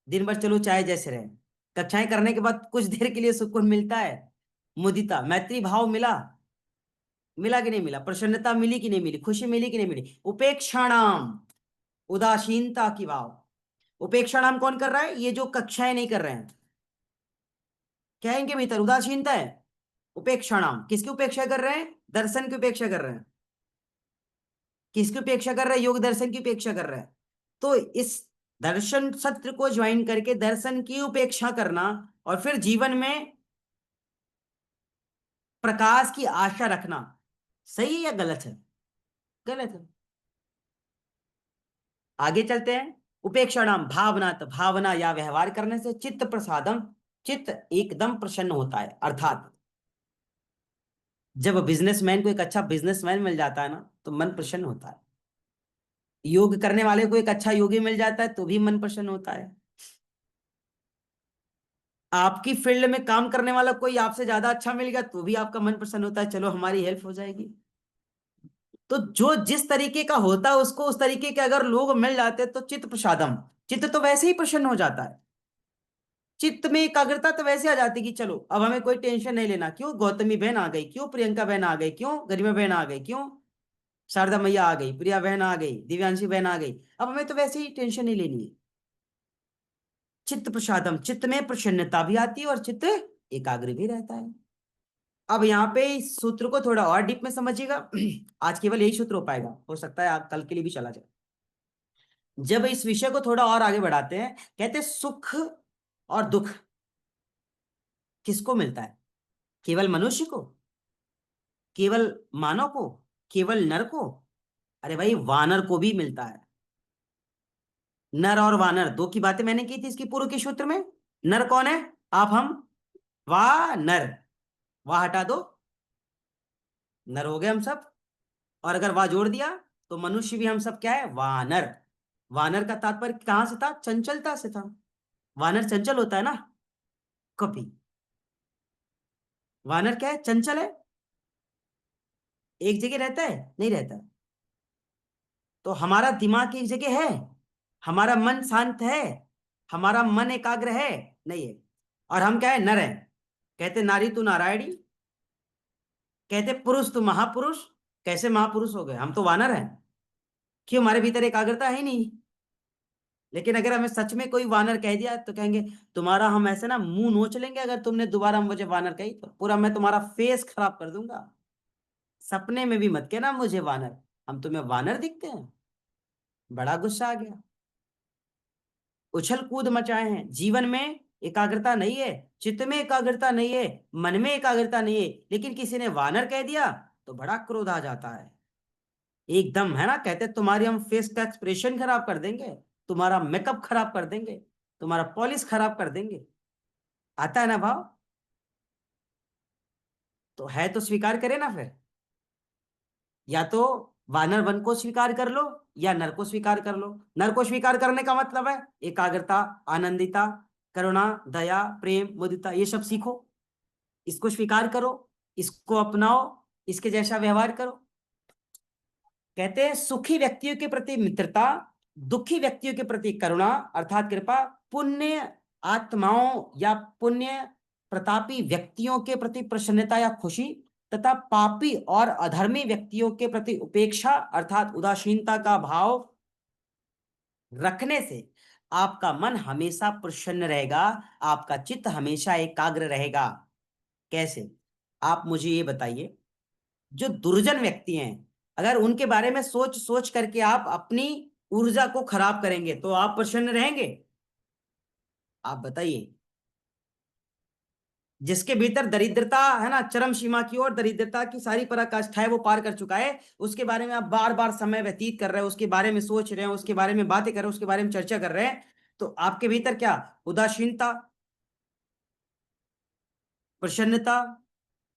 S1: दिन भर चलो चाहे जैसे रहे। कक्षाएं करने के बाद कुछ देर के लिए सुकून मिलता है, मुदिता। मैत्री भाव मिला, मिला कि नहीं मिला, प्रसन्नता मिली कि नहीं मिली, खुशी मिली कि नहीं मिली। उपेक्षाणाम, उदासीनता की भाव। उपेक्षाणाम कौन कर रहा है, ये जो कक्षाएं नहीं कर रहे हैं, क्या है इनके भीतर, उदासीनता है। उपेक्षाणाम किसकी उपेक्षा कर रहे हैं, दर्शन की उपेक्षा कर रहे हैं। किसकी उपेक्षा कर रहे हैं, योग दर्शन की उपेक्षा कर रहे हैं। तो इस दर्शन सत्र को ज्वाइन करके दर्शन की उपेक्षा करना, और फिर जीवन में प्रकाश की आशा रखना, सही है या गलत है? गलत है। आगे चलते हैं। उपेक्षाणाम भावना, तो भावना या व्यवहार करने से चित्त प्रसादम, चित्त एकदम प्रसन्न होता है। अर्थात जब बिजनेसमैन को एक अच्छा बिजनेसमैन मिल जाता है ना, तो मन प्रसन्न होता है। योग करने वाले को एक अच्छा योगी मिल जाता है तो भी मन प्रसन्न होता है। आपकी फील्ड में काम करने वाला कोई आपसे ज्यादा अच्छा मिल गया तो भी आपका मन प्रसन्न होता है, चलो हमारी हेल्प हो जाएगी। तो जो जिस तरीके का होता है उसको उस तरीके के अगर लोग मिल जाते हैं तो चित्त प्रसादम, चित्त तो वैसे ही प्रसन्न हो जाता है। चित्त में एकाग्रता तो वैसे आ जाती कि चलो अब हमें कोई टेंशन नहीं लेना। क्यों, गौतमी बहन आ गई, क्यों प्रियंका बहन आ गई, क्यों गरिमा बहन आ गई, क्यों शारदा मैया आ गई, प्रिया बहन आ गई, दिव्यांशी बहन आ गई, अब हमें तो वैसे ही टेंशन नहीं लेनी है। चित्त प्रसादम, चित्त में प्रसन्नता भी आती है और चित्त एकाग्र भी रहता है। अब यहाँ पे इस सूत्र को थोड़ा और डीप में समझिएगा। आज केवल यही सूत्र हो पाएगा, हो सकता है आप कल के लिए भी चला जाए। जब इस विषय को थोड़ा और आगे बढ़ाते हैं, कहते हैं सुख और दुख किसको मिलता है, केवल मनुष्य को, केवल मानव को, केवल नर को? अरे भाई, वानर को भी मिलता है। नर और वानर दो की बातें मैंने की थी इसकी पूर्व के सूत्र में। नर कौन है, आप हम, वानर, वाह हटा दो, नर हो गए हम सब। और अगर वाह जोड़ दिया तो मनुष्य भी हम सब क्या है, वानर। वानर का तात्पर्य कहां से था, चंचलता से था। वानर चंचल होता है ना, कभी। वानर क्या है, चंचल है, एक जगह रहता है, नहीं रहता। तो हमारा दिमाग एक जगह है, हमारा मन शांत है, हमारा मन एकाग्र है, नहीं है। और हम क्या है, नर है। कहते नारी तू नारायणी, कहते पुरुष तू महापुरुष। कैसे महापुरुष हो गए, हम तो वानर हैं। क्यों, हमारे भीतर एकाग्रता है नहीं। लेकिन अगर हमें सच में कोई वानर कह दिया तो कहेंगे तुम्हारा, हम ऐसे ना मुंह नोच लेंगे अगर तुमने दोबारा मुझे वानर कही तो, पूरा मैं तुम्हारा फेस खराब कर दूंगा। सपने में भी मत कहना मुझे वानर, हम तुम्हें वानर दिखते हैं। बड़ा गुस्सा आ गया, उछल कूद मचाए हैं, जीवन में एकाग्रता नहीं है, चित्त में एकाग्रता नहीं है, मन में एकाग्रता नहीं है, लेकिन किसी ने वानर कह दिया तो बड़ा क्रोध आ जाता है एकदम, है ना। कहते तुम्हारी हम फेस का एक्सप्रेशन खराब कर देंगे, तुम्हारा मेकअप खराब कर देंगे, तुम्हारा पॉलिश खराब कर देंगे। आता है ना भाव? तो है तो स्वीकार करे ना फिर, या तो वानर वन को स्वीकार कर लो या नर को स्वीकार कर लो। नर को स्वीकार करने का मतलब है एकाग्रता, आनंदिता, करुणा, दया, प्रेम, मुदिता, ये सब सीखो, इसको स्वीकार करो, इसको अपनाओ, इसके जैसा व्यवहार करो। कहते हैं सुखी व्यक्तियों के प्रति मित्रता, दुखी व्यक्तियों के प्रति करुणा अर्थात कृपा, पुण्य आत्माओं या पुण्य प्रतापी व्यक्तियों के प्रति प्रसन्नता या खुशी, तथा पापी और अधर्मी व्यक्तियों के प्रति उपेक्षा अर्थात उदासीनता का भाव रखने से आपका मन हमेशा प्रसन्न रहेगा, आपका चित्त हमेशा एकाग्र रहेगा। कैसे? आप मुझे ये बताइए, जो दुर्जन व्यक्ति हैं, अगर उनके बारे में सोच सोच करके आप अपनी ऊर्जा को खराब करेंगे तो आप प्रसन्न रहेंगे? आप बताइए। जिसके भीतर दरिद्रता है ना, चरम सीमा की ओर दरिद्रता की सारी पराकाष्ठाएं वो पार कर चुका है, उसके बारे में आप बार बार समय व्यतीत कर रहे हैं, उसके बारे में सोच रहे हैं, उसके बारे में बातें कर रहे हैं, उसके बारे में चर्चा कर रहे हैं, तो आपके भीतर क्या उदासीनता, प्रसन्नता,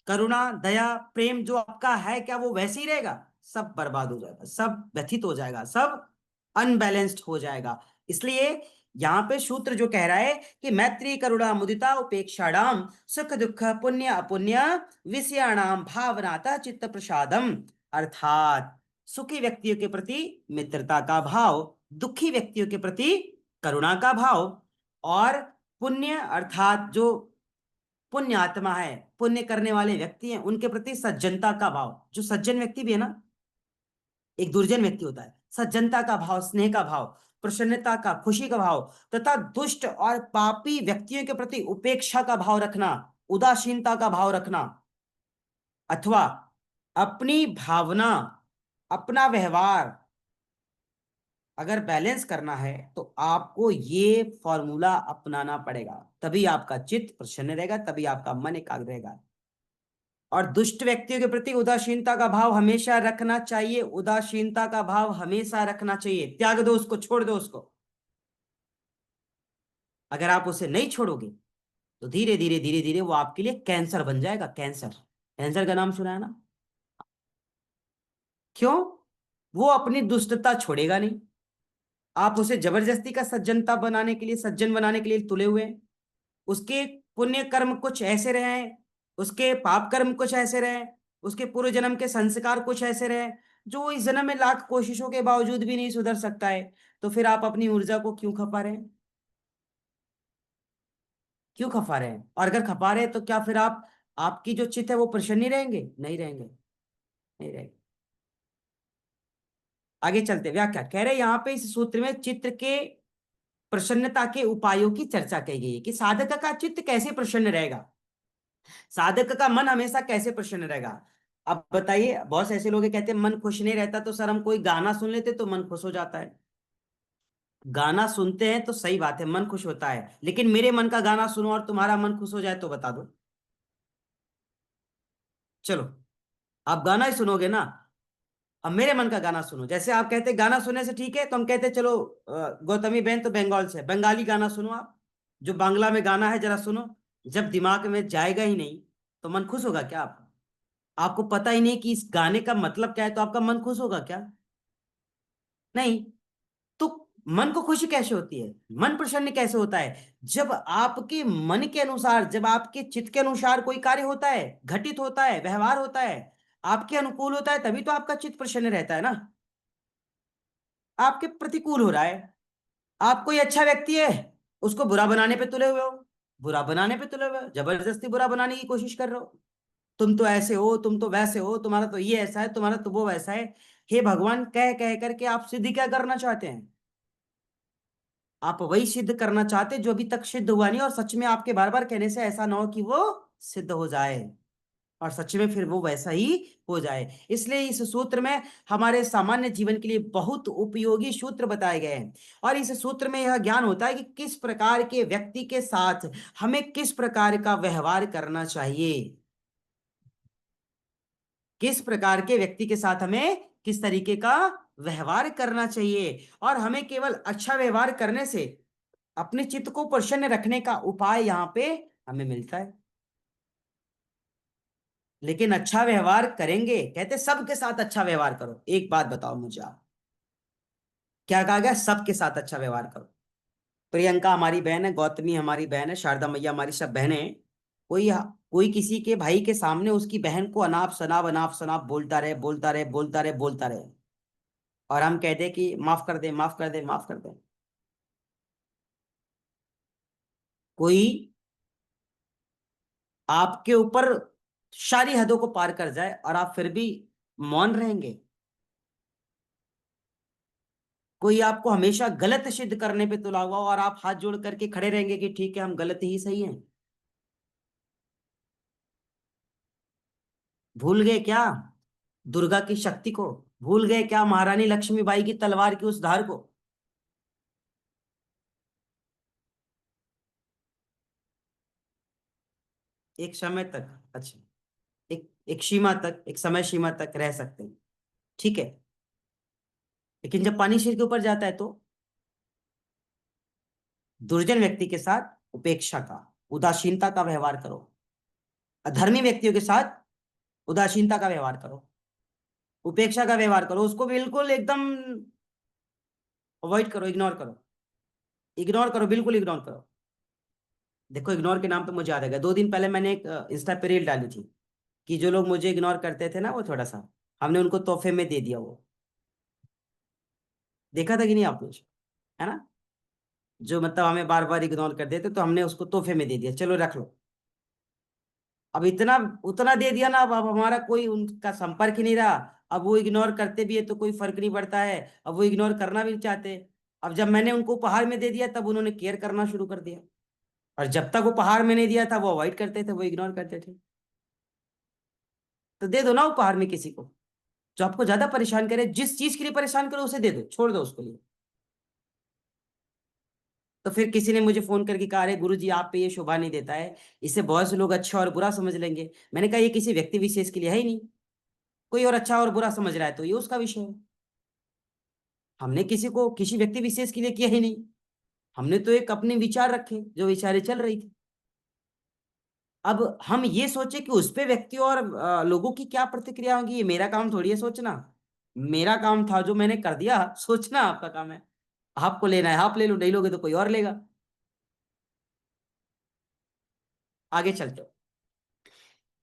S1: करुणा, दया, प्रेम जो आपका है क्या वो वैसे ही रहेगा? सब बर्बाद हो जाएगा, सब व्यथित हो जाएगा, सब अनबैलेंस्ड हो जाएगा। इसलिए यहां पे सूत्र जो कह रहा है कि मैत्री करुणा मुदिता उपेक्षाणाम सुख दुख पुण्य अपुण्य विषयाणाम भावनाता चित्त प्रसादम, अर्थात सुखी व्यक्तियों के प्रति मित्रता का भाव, दुखी व्यक्तियों के प्रति करुणा का भाव, और पुण्य अर्थात जो पुण्य आत्मा है, पुण्य करने वाले व्यक्ति हैं, उनके प्रति सज्जनता का भाव। जो सज्जन व्यक्ति भी है ना, एक दुर्जन व्यक्ति होता है, सज्जनता का भाव, स्नेह का भाव, प्रसन्नता का, खुशी का भाव, तथा दुष्ट और पापी व्यक्तियों के प्रति उपेक्षा का भाव रखना, उदासीनता का भाव रखना, अथवा अपनी भावना, अपना व्यवहार अगर बैलेंस करना है तो आपको ये फॉर्मूला अपनाना पड़ेगा, तभी आपका चित्त प्रसन्न रहेगा, तभी आपका मन एकाग्र रहेगा। और दुष्ट व्यक्तियों के प्रति उदासीनता का भाव हमेशा रखना चाहिए, उदासीनता का भाव हमेशा रखना चाहिए, त्याग दो उसको, छोड़ दो उसको। अगर आप उसे नहीं छोड़ोगे तो धीरे धीरे धीरे धीरे वो आपके लिए कैंसर बन जाएगा। कैंसर, कैंसर का नाम सुना है ना? क्यों? वो अपनी दुष्टता छोड़ेगा नहीं, आप उसे जबरदस्ती का सज्जनता बनाने के लिए, सज्जन बनाने के लिए तुले हुए हैं। उसके पुण्य कर्म कुछ ऐसे रहे हैं, उसके पाप कर्म कुछ ऐसे रहे, उसके पूर्व जन्म के संस्कार कुछ ऐसे रहे जो इस जन्म में लाख कोशिशों के बावजूद भी नहीं सुधर सकता है। तो फिर आप अपनी ऊर्जा को क्यों खपा रहे हैं? क्यों खपा रहे हैं? और अगर खपा रहे हैं तो क्या फिर आप, आपकी जो चित्त है वो प्रसन्न ही रहेंगे? नहीं रहेंगे, नहीं रहेंगे। आगे चलते, व्याख्या कह रहे हैं यहाँ पे इस सूत्र में चित्त के प्रसन्नता के उपायों की चर्चा की गई है कि साधक का चित्त कैसे प्रसन्न रहेगा, साधक का मन हमेशा कैसे प्रसन्न रहेगा। अब बताइए, बहुत से ऐसे लोग हैं कहते हैं मन खुश नहीं रहता, तो सर हम कोई गाना सुन लेते तो मन खुश हो जाता है। गाना सुनते हैं तो सही बात है, मन खुश होता है, लेकिन मेरे मन का गाना सुनो और तुम्हारा मन खुश हो जाए तो बता दो। चलो, आप गाना ही सुनोगे ना। अब मेरे मन का गाना सुनो, जैसे आप कहते गाना सुनने से ठीक है, तो हम कहते चलो गौतमी बहन तो बंगाल से, बंगाली गाना सुनो आप, जो बांग्ला में गाना है जरा सुनो। जब दिमाग में जाएगा ही नहीं तो मन खुश होगा क्या आपका? आपको पता ही नहीं कि इस गाने का मतलब क्या है, तो आपका मन खुश होगा क्या? नहीं। तो मन को खुशी कैसे होती है, मन प्रसन्न कैसे होता है? जब आपके मन के अनुसार, जब आपके चित्त के अनुसार कोई कार्य होता है, घटित होता है, व्यवहार होता है, आपके अनुकूल होता है, तभी तो आपका चित्त प्रसन्न रहता है ना। आपके प्रतिकूल हो रहा है, आप कोई अच्छा व्यक्ति है, उसको बुरा बनाने पे तुले हुए हो, बुरा बनाने पे तुले हुए हो, जबरदस्ती बुरा बनाने की कोशिश कर रहे हो। तुम तो ऐसे हो, तुम तो वैसे हो, तुम्हारा तो ये ऐसा है, तुम्हारा तो वो वैसा है। हे भगवान, कह कह करके आप सिद्ध क्या करना चाहते हैं? आप वही सिद्ध करना चाहते जो अभी तक सिद्ध हुआ नहीं, और सच में आपके बार बार कहने से ऐसा ना हो कि वो सिद्ध हो जाए। और सच में फिर वो वैसा ही हो जाए। इसलिए इस सूत्र में हमारे सामान्य जीवन के लिए बहुत उपयोगी सूत्र बताए गए हैं। और इस सूत्र में यह ज्ञान होता है कि किस प्रकार के व्यक्ति के साथ हमें किस प्रकार का व्यवहार करना चाहिए, किस प्रकार के व्यक्ति के साथ हमें किस तरीके का व्यवहार करना चाहिए। और हमें केवल अच्छा व्यवहार करने से अपने चित्त को प्रसन्न रखने का उपाय यहाँ पे हमें मिलता है। लेकिन अच्छा व्यवहार करेंगे, कहते सबके साथ अच्छा व्यवहार करो। एक बात बताओ मुझे आप, क्या कहा गया? सबके साथ अच्छा व्यवहार करो। प्रियंका हमारी बहन है, गौतमी हमारी बहन है, शारदा मैया हमारी सब बहनें हैं। कोई कोई किसी के भाई के सामने उसकी बहन को अनाप शनाप बोलता रहे, बोलता रहे, बोलता रहे, बोलता रहे, और हम कह दे कि माफ कर दे, माफ कर दे, माफ कर दे। कोई आपके ऊपर सारी हदों को पार कर जाए और आप फिर भी मौन रहेंगे। कोई आपको हमेशा गलत सिद्ध करने पे तुला हुआ और आप हाथ जोड़ करके खड़े रहेंगे कि ठीक है हम गलत ही सही हैं। भूल गए क्या दुर्गा की शक्ति को? भूल गए क्या महारानी लक्ष्मीबाई की तलवार की उस धार को? एक समय तक, अच्छा, एक सीमा तक, एक समय सीमा तक रह सकते हैं, ठीक है। लेकिन जब पानी सिर के ऊपर जाता है तो दुर्जन व्यक्ति के साथ उपेक्षा का, उदासीनता का व्यवहार करो। अधर्मी व्यक्तियों के साथ उदासीनता का व्यवहार करो, उपेक्षा का व्यवहार करो, उसको बिल्कुल एकदम अवॉइड करो, इग्नोर करो, इग्नोर करो, बिल्कुल इग्नोर करो। देखो, इग्नोर के नाम पे मुझे याद आ गया, 2 दिन पहले मैंने एक इंस्टा पे रील डाली थी कि जो लोग मुझे इग्नोर करते थे ना, वो थोड़ा सा हमने उनको तोहफे में दे दिया। वो देखा था कि नहीं आपने? है ना? जो मतलब हमें बार बार इग्नोर कर देते तो हमने उसको तोहफे में दे दिया, चलो रख लो। अब इतना उतना दे दिया ना, अब हमारा कोई उनका संपर्क ही नहीं रहा। अब वो इग्नोर करते भी है तो कोई फर्क नहीं पड़ता है, अब वो इग्नोर करना भी नहीं चाहते। अब जब मैंने उनको उपहार में दे दिया तब उन्होंने केयर करना शुरू कर दिया। और जब तक उपहार में नहीं दिया था वो अवॉइड करते थे, वो इग्नोर करते थे। तो दे दो ना उपहार में किसी को जो आपको ज्यादा परेशान करे, जिस चीज के लिए परेशान करो उसे दे दो, छोड़ दो उसको लिए। तो फिर किसी ने मुझे फोन करके कहा, अरे गुरुजी आप पे ये शोभा नहीं देता है, इसे बहुत से लोग अच्छा और बुरा समझ लेंगे। मैंने कहा ये किसी व्यक्ति विशेष के लिए है ही नहीं। कोई और अच्छा और बुरा समझ रहा है तो ये उसका विषय है। हमने किसी को किसी व्यक्ति विशेष के लिए किया ही नहीं। हमने तो एक अपने विचार रखे, जो विचारें चल रही थी। अब हम ये सोचे कि उस पे व्यक्ति और लोगों की क्या प्रतिक्रिया होगी, ये मेरा काम थोड़ी है सोचना। मेरा काम था जो मैंने कर दिया, सोचना आपका काम है। आपको लेना है आप ले लो, नहीं लोगे तो कोई और लेगा। आगे चलते हो।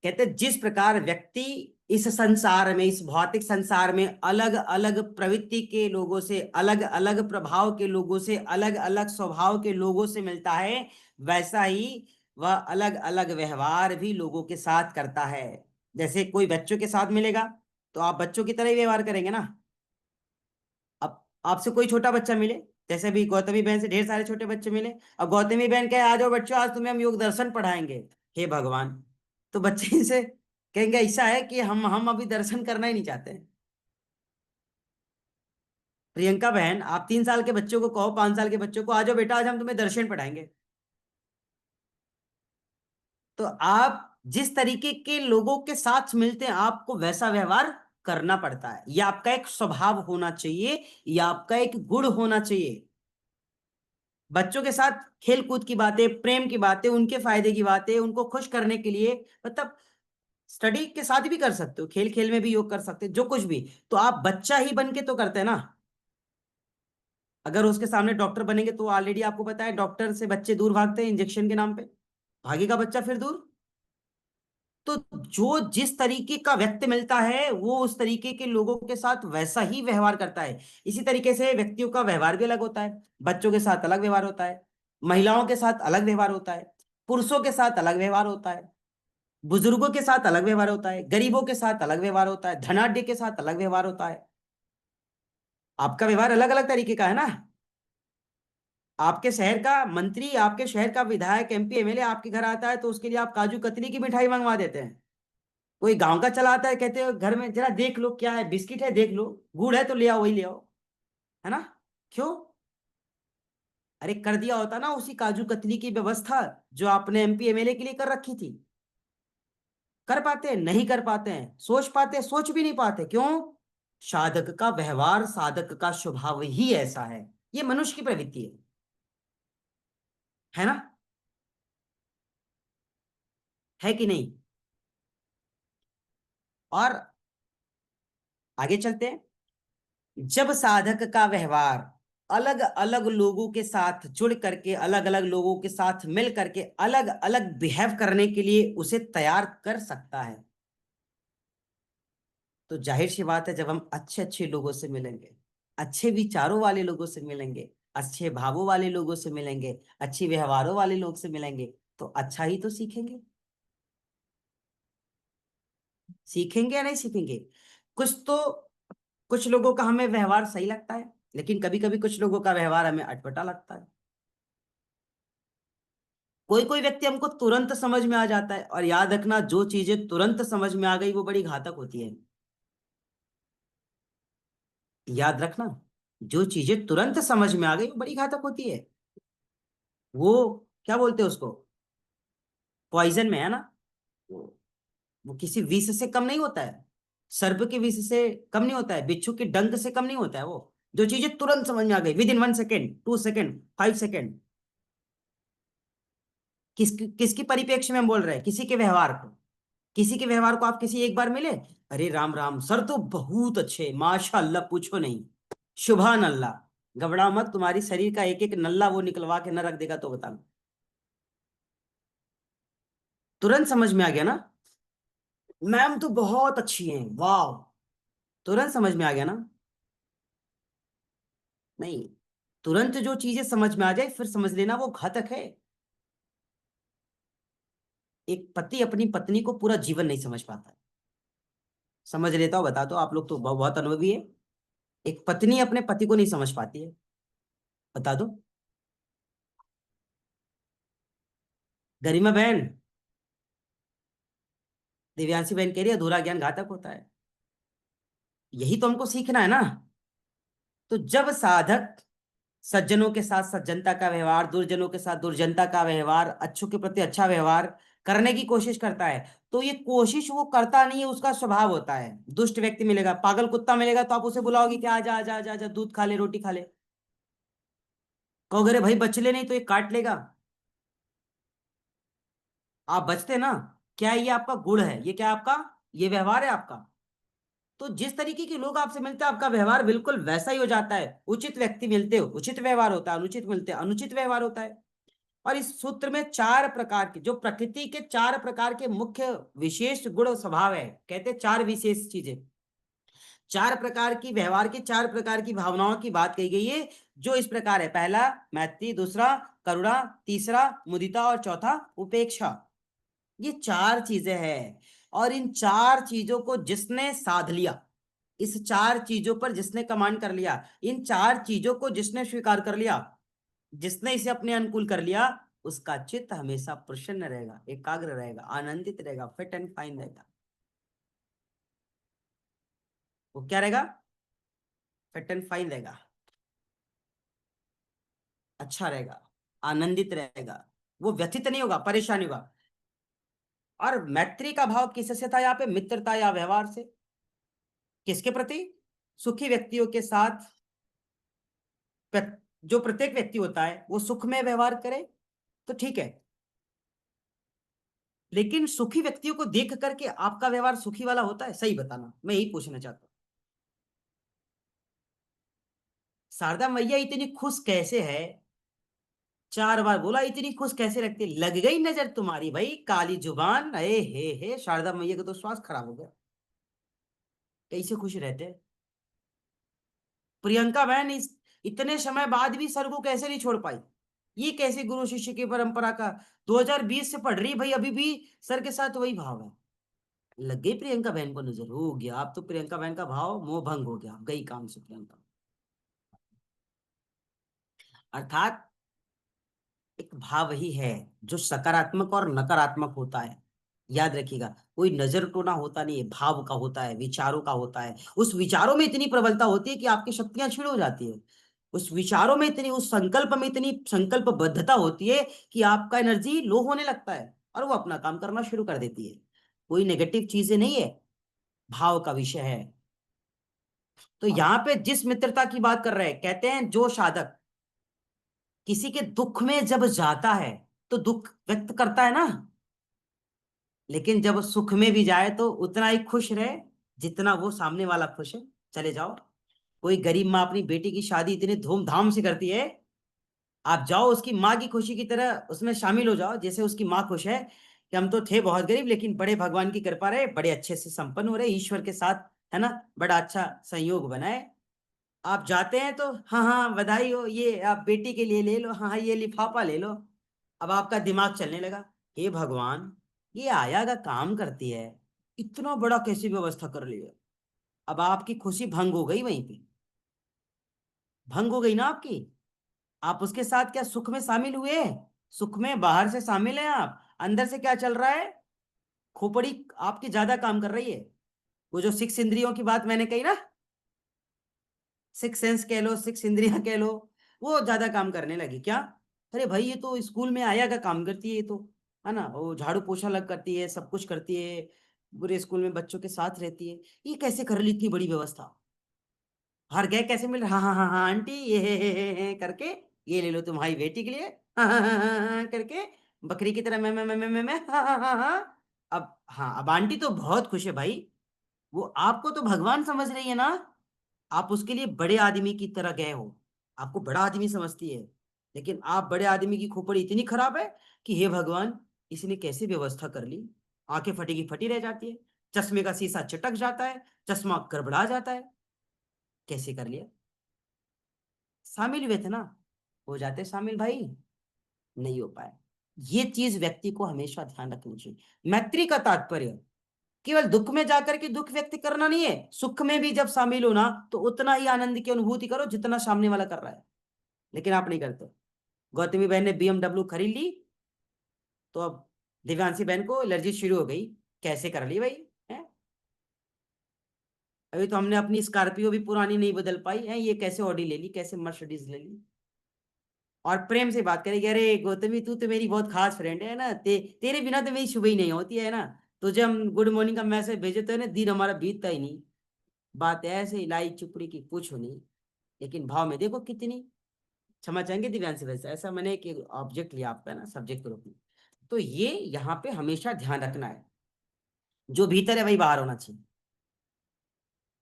S1: कहते जिस प्रकार व्यक्ति इस संसार में, इस भौतिक संसार में अलग अलग प्रवृत्ति के लोगों से, अलग अलग प्रभाव के लोगों से, अलग अलग स्वभाव के लोगों से मिलता है, वैसा ही वह अलग अलग व्यवहार भी लोगों के साथ करता है। जैसे कोई बच्चों के साथ मिलेगा तो आप बच्चों की तरह ही व्यवहार करेंगे ना। अब आपसे कोई छोटा बच्चा मिले, जैसे भी गौतमी बहन से ढेर सारे छोटे बच्चे मिले, अब गौतमी बहन कहे आ जाओ बच्चों आज तुम्हें हम योग दर्शन पढ़ाएंगे, हे भगवान। तो बच्चे से कहेंगे ऐसा है कि हम अभी दर्शन करना ही नहीं चाहते हैं। प्रियंका बहन, आप 3 साल के बच्चों को कहो, 5 साल के बच्चों को आ जाओ बेटा आज हम तुम्हें दर्शन पढ़ाएंगे, तो आप जिस तरीके के लोगों के साथ मिलते हैं आपको वैसा व्यवहार करना पड़ता है। यह आपका एक स्वभाव होना चाहिए, यह आपका एक गुण होना चाहिए। बच्चों के साथ खेल कूद की बातें, प्रेम की बातें, उनके फायदे की बातें, उनको खुश करने के लिए, मतलब स्टडी के साथ भी कर सकते हो, खेल खेल में भी योग कर सकते हो, जो कुछ भी। तो आप बच्चा ही बन के तो करते हैं ना। अगर उसके सामने डॉक्टर बनेंगे तो ऑलरेडी आपको पता है डॉक्टर से बच्चे दूर भागते हैं इंजेक्शन के नाम पे, भागेगा बच्चा फिर दूर। तो जो जिस तरीके का व्यक्ति मिलता है वो उस तरीके के लोगों के साथ वैसा ही व्यवहार करता है। इसी तरीके से व्यक्तियों का व्यवहार भी अलग होता है। बच्चों के साथ अलग व्यवहार होता है, महिलाओं के साथ अलग व्यवहार होता है, पुरुषों के साथ अलग व्यवहार होता है, बुजुर्गों के साथ अलग व्यवहार होता है, गरीबों के साथ अलग व्यवहार होता है, धनाढ्य के साथ अलग व्यवहार होता है। आपका व्यवहार अलग अलग तरीके का है ना। आपके शहर का मंत्री, आपके शहर का विधायक, एमपी, एमएलए आपके घर आता है तो उसके लिए आप काजू कतली की मिठाई मंगवा देते हैं। कोई गांव का चला आता है, कहते हो घर में जरा देख लो क्या है, बिस्किट है देख लो, गुड़ है तो ले आओ, वही ले आओ, है ना? क्यों? अरे कर दिया होता ना उसी काजू कतली की व्यवस्था जो आपने एमपी एमएलए के लिए कर रखी थी। कर पाते हैं? नहीं कर पाते हैं। सोच पाते हैं? सोच भी नहीं पाते। क्यों? साधक का व्यवहार, साधक का स्वभाव ही ऐसा है। ये मनुष्य की प्रवृत्ति है ना? है कि नहीं? और आगे चलते हैं। जब साधक का व्यवहार अलग अलग लोगों के साथ जुड़ करके, अलग अलग लोगों के साथ मिल करके अलग अलग बिहेव करने के लिए उसे तैयार कर सकता है, तो जाहिर सी बात है जब हम अच्छे अच्छे लोगों से मिलेंगे, अच्छे विचारों वाले लोगों से मिलेंगे, अच्छे भावों वाले लोगों से मिलेंगे, अच्छे व्यवहारों वाले लोग से मिलेंगे, तो अच्छा ही तो सीखेंगे। सीखेंगे या नहीं सीखेंगे? कुछ तो, कुछ लोगों का हमें व्यवहार सही लगता है, लेकिन कभी कभी कुछ लोगों का व्यवहार हमें अटपटा लगता है। कोई कोई व्यक्ति हमको तुरंत समझ में आ जाता है, और याद रखना जो चीजें तुरंत समझ में आ गई वो बड़ी घातक होती है। याद रखना, जो चीजें तुरंत समझ में आ गई वो बड़ी घातक होती है। वो क्या बोलते हैं उसको, पॉइजन में है ना। वो वो किसी विष से कम नहीं होता है, सर्प के विष से कम नहीं होता है, बिच्छू के डंक से कम नहीं होता है। वो जो चीजें तुरंत समझ में आ गई, with in 1 second, 2 second, 5 second. किसकी परिप्रेक्ष्य में हम बोल रहे हैं? किसी के व्यवहार को। किसी के व्यवहार को आप किसी एक बार मिले, अरे राम राम सर तो बहुत अच्छे, माशाअल्लाह, पूछो नहीं, सुभान अल्लाह, घबराओ मत, तुम्हारी शरीर का एक एक नल्ला वो निकलवा के न रख देगा तो बता। तुरंत समझ में आ गया ना? मैम तो बहुत अच्छी हैं, वाह, तुरंत समझ में आ गया ना? नहीं, तुरंत जो चीजें समझ में आ जाए फिर समझ लेना वो घातक है। एक पति अपनी पत्नी को पूरा जीवन नहीं समझ पाता है। समझ लेता हूँ, बता दो, आप लोग तो बहुत अनुभवी है। एक पत्नी अपने पति को नहीं समझ पाती है, बता दो। गरिमा बहन, दिव्यांशी बहन कह रही है अधूरा ज्ञान घातक होता है। यही तो हमको सीखना है ना। तो जब साधक सज्जनों के साथ सज्जनता का व्यवहार, दुर्जनों के साथ दुर्जनता का व्यवहार, अच्छों के प्रति अच्छा व्यवहार करने की कोशिश करता है, तो ये कोशिश वो करता नहीं है, उसका स्वभाव होता है। दुष्ट व्यक्ति मिलेगा, पागल कुत्ता मिलेगा, तो आप उसे बुलाओगे कि आजा आजा आजा आजा, दूध खा ले, रोटी खा ले, कहोगे अरे भाई बच ले, नहीं तो ये काट लेगा। आप बचते ना? क्या ये आपका गुण है? ये क्या आपका, ये व्यवहार है आपका? तो जिस तरीके के लोग आपसे मिलते हैं आपका व्यवहार बिल्कुल वैसा ही हो जाता है। उचित व्यक्ति मिलते हो उचित व्यवहार होता है, अनुचित मिलते हैं अनुचित व्यवहार होता है। और इस सूत्र में 4 प्रकार के, जो प्रकृति के 4 प्रकार के मुख्य विशेष गुण स्वभाव है, कहते हैं 4 विशेष चीजें, 4 प्रकार की व्यवहार के, 4 प्रकार की भावनाओं की बात कही गई है, जो इस प्रकार है। पहला मैत्री, दूसरा करुणा, तीसरा मुदिता, और चौथा उपेक्षा। ये 4 चीजें हैं। और इन 4 चीजों को जिसने साध लिया, इस 4 चीजों पर जिसने कमांड कर लिया, इन 4 चीजों को जिसने स्वीकार कर लिया, जिसने इसे अपने अनुकूल कर लिया, उसका चित्त हमेशा प्रसन्न रहेगा, एकाग्र रहेगा, आनंदित रहेगा, फिट एंड फाइन रहेगा। वो क्या रहेगा? फिट एंड फाइन रहेगा, अच्छा रहेगा, आनंदित रहेगा। वो व्यथित नहीं होगा, परेशान नहीं होगा। और मैत्री का भाव किससे था यहाँ पे? मित्रता या व्यवहार से। किसके प्रति? सुखी व्यक्तियों के साथ। जो प्रत्येक व्यक्ति होता है वो सुख में व्यवहार करे तो ठीक है, लेकिन सुखी व्यक्तियों को देख करके आपका व्यवहार सुखी वाला होता है? सही बताना, मैं यही पूछना चाहता हूँ। शारदा मैया इतनी खुश कैसे है? 4 बार बोला, इतनी खुश कैसे रखती है? लग गई नजर तुम्हारी भाई, काली जुबान, अरे हे, शारदा मैया का तो स्वास्थ्य खराब हो गया। कैसे खुश रहते हैं? प्रियंका बहन इतने समय बाद भी सर को कैसे नहीं छोड़ पाई? ये कैसे गुरु शिष्य की परंपरा का, 2020 से पढ़ रही भाई, अभी भी सर के साथ वही भाव है। लग गई प्रियंका बहन को नजर, हो गया अब तो प्रियंका बहन का भाव मोह भंग हो गया, अब गई काम से प्रियंका। अर्थात एक भाव ही है जो सकारात्मक और नकारात्मक होता है। याद रखिएगा, कोई नजर टोना होता नहीं है, भाव का होता है, विचारों का होता है। उस विचारों में इतनी प्रबलता होती है कि आपकी शक्तियां क्षीण हो जाती है। उस विचारों में इतनी, उस संकल्प में इतनी संकल्पबद्धता होती है कि आपका एनर्जी लो होने लगता है और वो अपना काम करना शुरू कर देती है। कोई नेगेटिव चीजें नहीं है, भाव का विषय है। तो यहाँ पे जिस मित्रता की बात कर रहे हैं, कहते हैं जो साधक किसी के दुख में जब जाता है तो दुख व्यक्त करता है ना, लेकिन जब सुख में भी जाए तो उतना ही खुश रहे जितना वो सामने वाला खुश है। चले जाओ, कोई गरीब माँ अपनी बेटी की शादी इतनी धूमधाम से करती है, आप जाओ उसकी माँ की खुशी की तरह उसमें शामिल हो जाओ, जैसे उसकी माँ खुश है कि हम तो थे बहुत गरीब लेकिन बड़े भगवान की कृपा रहे, बड़े अच्छे से संपन्न हो रहे ईश्वर के साथ, है ना, बड़ा अच्छा संयोग बनाए। आप जाते हैं तो हाँ हाँ बधाई हो, ये आप बेटी के लिए ले लो, हाँ हाँ ये लिफाफा ले लो। अब आपका दिमाग चलने लगा, हे भगवान, ये आया का काम करती है, इतना बड़ा कैसी व्यवस्था कर लिया। अब आपकी खुशी भंग हो गई, वहीं पे भंग हो गई ना आपकी। आप उसके साथ क्या सुख में शामिल हुए? सुख में बाहर से शामिल हैं आप, अंदर से क्या चल रहा है? खोपड़ी आपकी ज्यादा काम कर रही है। वो जो सिक्स इंद्रियों की बात मैंने कही ना, सिक्स सेंस कह लो, सिक्स इंद्रियां कह लो, वो ज्यादा काम करने लगी क्या? अरे भाई, ये तो स्कूल में आया का काम करती है, ये तो, है ना, वो झाड़ू पोछा लग करती है, सब कुछ करती है, पूरे स्कूल में बच्चों के साथ रहती है, ये कैसे कर ली इतनी बड़ी व्यवस्था? हर गए कैसे मिल रहा, हाँ हाँ हाँ हाँ, आंटी ये हे करके, ये ले लो तुम्हारी बेटी के लिए, हाँ हाँ हाँ हाँ हाँ करके, बकरी की तरह मैं हाँ हाँ हाँ हाँ। अब हाँ, अब आंटी तो बहुत खुश है भाई, वो आपको तो भगवान समझ रही है ना, आप उसके लिए बड़े आदमी की तरह गए हो, आपको बड़ा आदमी समझती है, लेकिन आप बड़े आदमी की खोपड़ी इतनी खराब है कि हे भगवान, इसने कैसे व्यवस्था कर ली। आंखें फटी की फटी रह जाती है, चश्मे का शीशा चटक जाता है, चश्मा गड़बड़ा जाता है, कैसे कर लिया? शामिल हुए थे ना, हो जाते शामिल भाई, नहीं हो पाए। ये चीज व्यक्ति को हमेशा ध्यान रखनी चाहिए। मैत्री का तात्पर्य केवल दुख में जाकर के दुख व्यक्त करना नहीं है, सुख में भी जब शामिल हो ना तो उतना ही आनंद की अनुभूति करो जितना सामने वाला कर रहा है, लेकिन आप नहीं करते। गौतमी बहन ने BMW खरीद ली, तो अब दिव्यांशी बहन को एलर्जी शुरू हो गई, कैसे कर ली भाई, है? अभी तो हमने अपनी स्कॉर्पियो भी पुरानी नहीं बदल पाई है, ये कैसे ऑडी ले ली, कैसे मर्सिडीज ले ली। और प्रेम से बात करेगी, अरे गौतमी तू तो मेरी बहुत खास फ्रेंड है ना, तेरे बिना तो मेरी सुबह ही नहीं होती है ना, तुझे हम गुड मॉर्निंग का मैसेज भेजे तो है ना, दिन हमारा बीतता ही नहीं। बात ऐसे ही लाई चुपड़ी की पूछो नहीं, लेकिन भाव में देखो कितनी। क्षमा चाहेंगे दिव्यांश वैसे, ऐसा मैंने एक ऑब्जेक्ट लिया आपका ना सब्जेक्ट के रूप में। तो ये यहाँ पे हमेशा ध्यान रखना है, जो भीतर है वही बाहर होना चाहिए,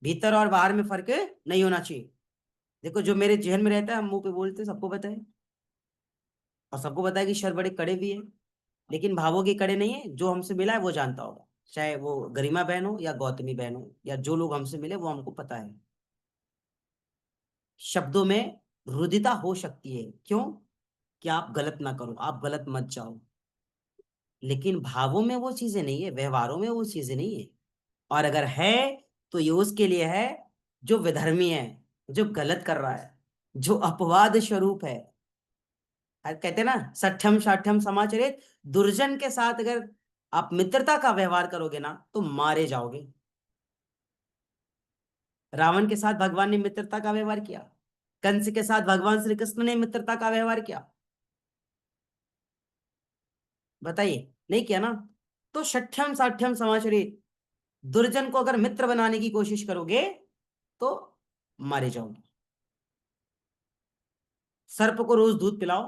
S1: भीतर और बाहर में फर्क नहीं होना चाहिए। देखो, जो मेरे जहन में रहता है हम मुंह पे बोलते हैं, सबको पता है, और सबको पता है कि शर बड़े कड़े भी है, लेकिन भावों के कड़े नहीं है। जो हमसे मिला है वो जानता होगा, चाहे वो गरिमा बहन हो या गौतमी बहन हो या जो लोग हमसे मिले, वो हमको पता है। शब्दों में रुदिता हो सकती है, क्यों? कि आप गलत ना करो, आप गलत मत जाओ, लेकिन भावों में वो चीजें नहीं है, व्यवहारों में वो चीजें नहीं है। और अगर है तो ये उसके लिए है जो विधर्मी है, जो गलत कर रहा है, जो अपवाद स्वरूप है। कहते हैं ना, सठ्यम साठ्यम समाचरित, दुर्जन के साथ अगर आप मित्रता का व्यवहार करोगे ना तो मारे जाओगे। रावण के साथ भगवान ने मित्रता का व्यवहार किया, कंस के साथ भगवान श्री कृष्ण ने मित्रता का व्यवहार किया, बताइए, नहीं किया ना? तो सठ्यम साठ्यम समाचरित, दुर्जन को अगर मित्र बनाने की कोशिश करोगे तो मारे जाओगे। सर्प को रोज दूध पिलाओ,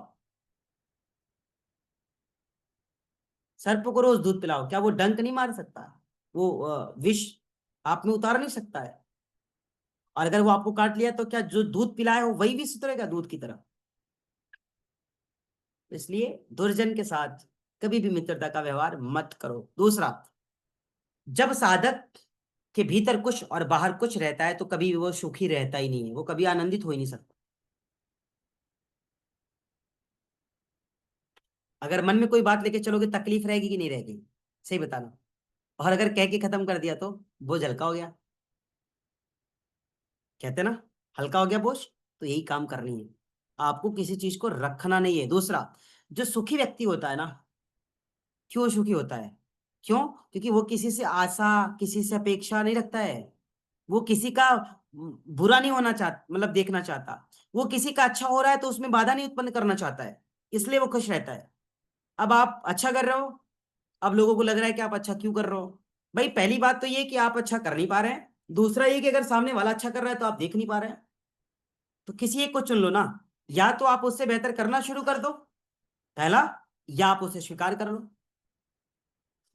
S1: सर्प को रोज दूध पिलाओ, क्या वो डंक नहीं मार सकता? वो विष आप में उतार नहीं सकता है? और अगर वो आपको काट लिया तो क्या जो दूध पिलाया हो वही विष उतरेगा दूध की तरह? इसलिए दुर्जन के साथ कभी भी मित्रता का व्यवहार मत करो। दूसरा, जब साधक के भीतर कुछ और बाहर कुछ रहता है तो कभी वो सुखी रहता ही नहीं है, वो कभी आनंदित हो ही नहीं सकता। अगर मन में कोई बात लेके चलोगे, तकलीफ रहेगी कि नहीं रहेगी? सही बताना। और अगर कह के खत्म कर दिया तो बोझ हल्का हो गया, कहते ना, हल्का हो गया बोझ। तो यही काम करनी है, आपको किसी चीज को रखना नहीं है। दूसरा, जो सुखी व्यक्ति होता है ना, क्यों सुखी होता है? क्यों? क्योंकि वो किसी से आशा, किसी से अपेक्षा नहीं रखता है। वो किसी का बुरा नहीं होना चाहता, मतलब देखना चाहता। वो किसी का अच्छा हो रहा है तो उसमें बाधा नहीं उत्पन्न करना चाहता है, इसलिए वो खुश रहता है। अब आप अच्छा कर रहे हो, अब लोगों को लग रहा है कि आप अच्छा क्यों कर रहे हो। भाई पहली बात तो ये कि आप अच्छा कर नहीं पा रहे हैं, दूसरा ये कि अगर सामने वाला अच्छा कर रहा है तो आप देख नहीं पा रहे हैं। तो किसी एक को चुन लो ना, या तो आप उससे बेहतर करना शुरू कर दो पहला, या आप उसे स्वीकार कर लो।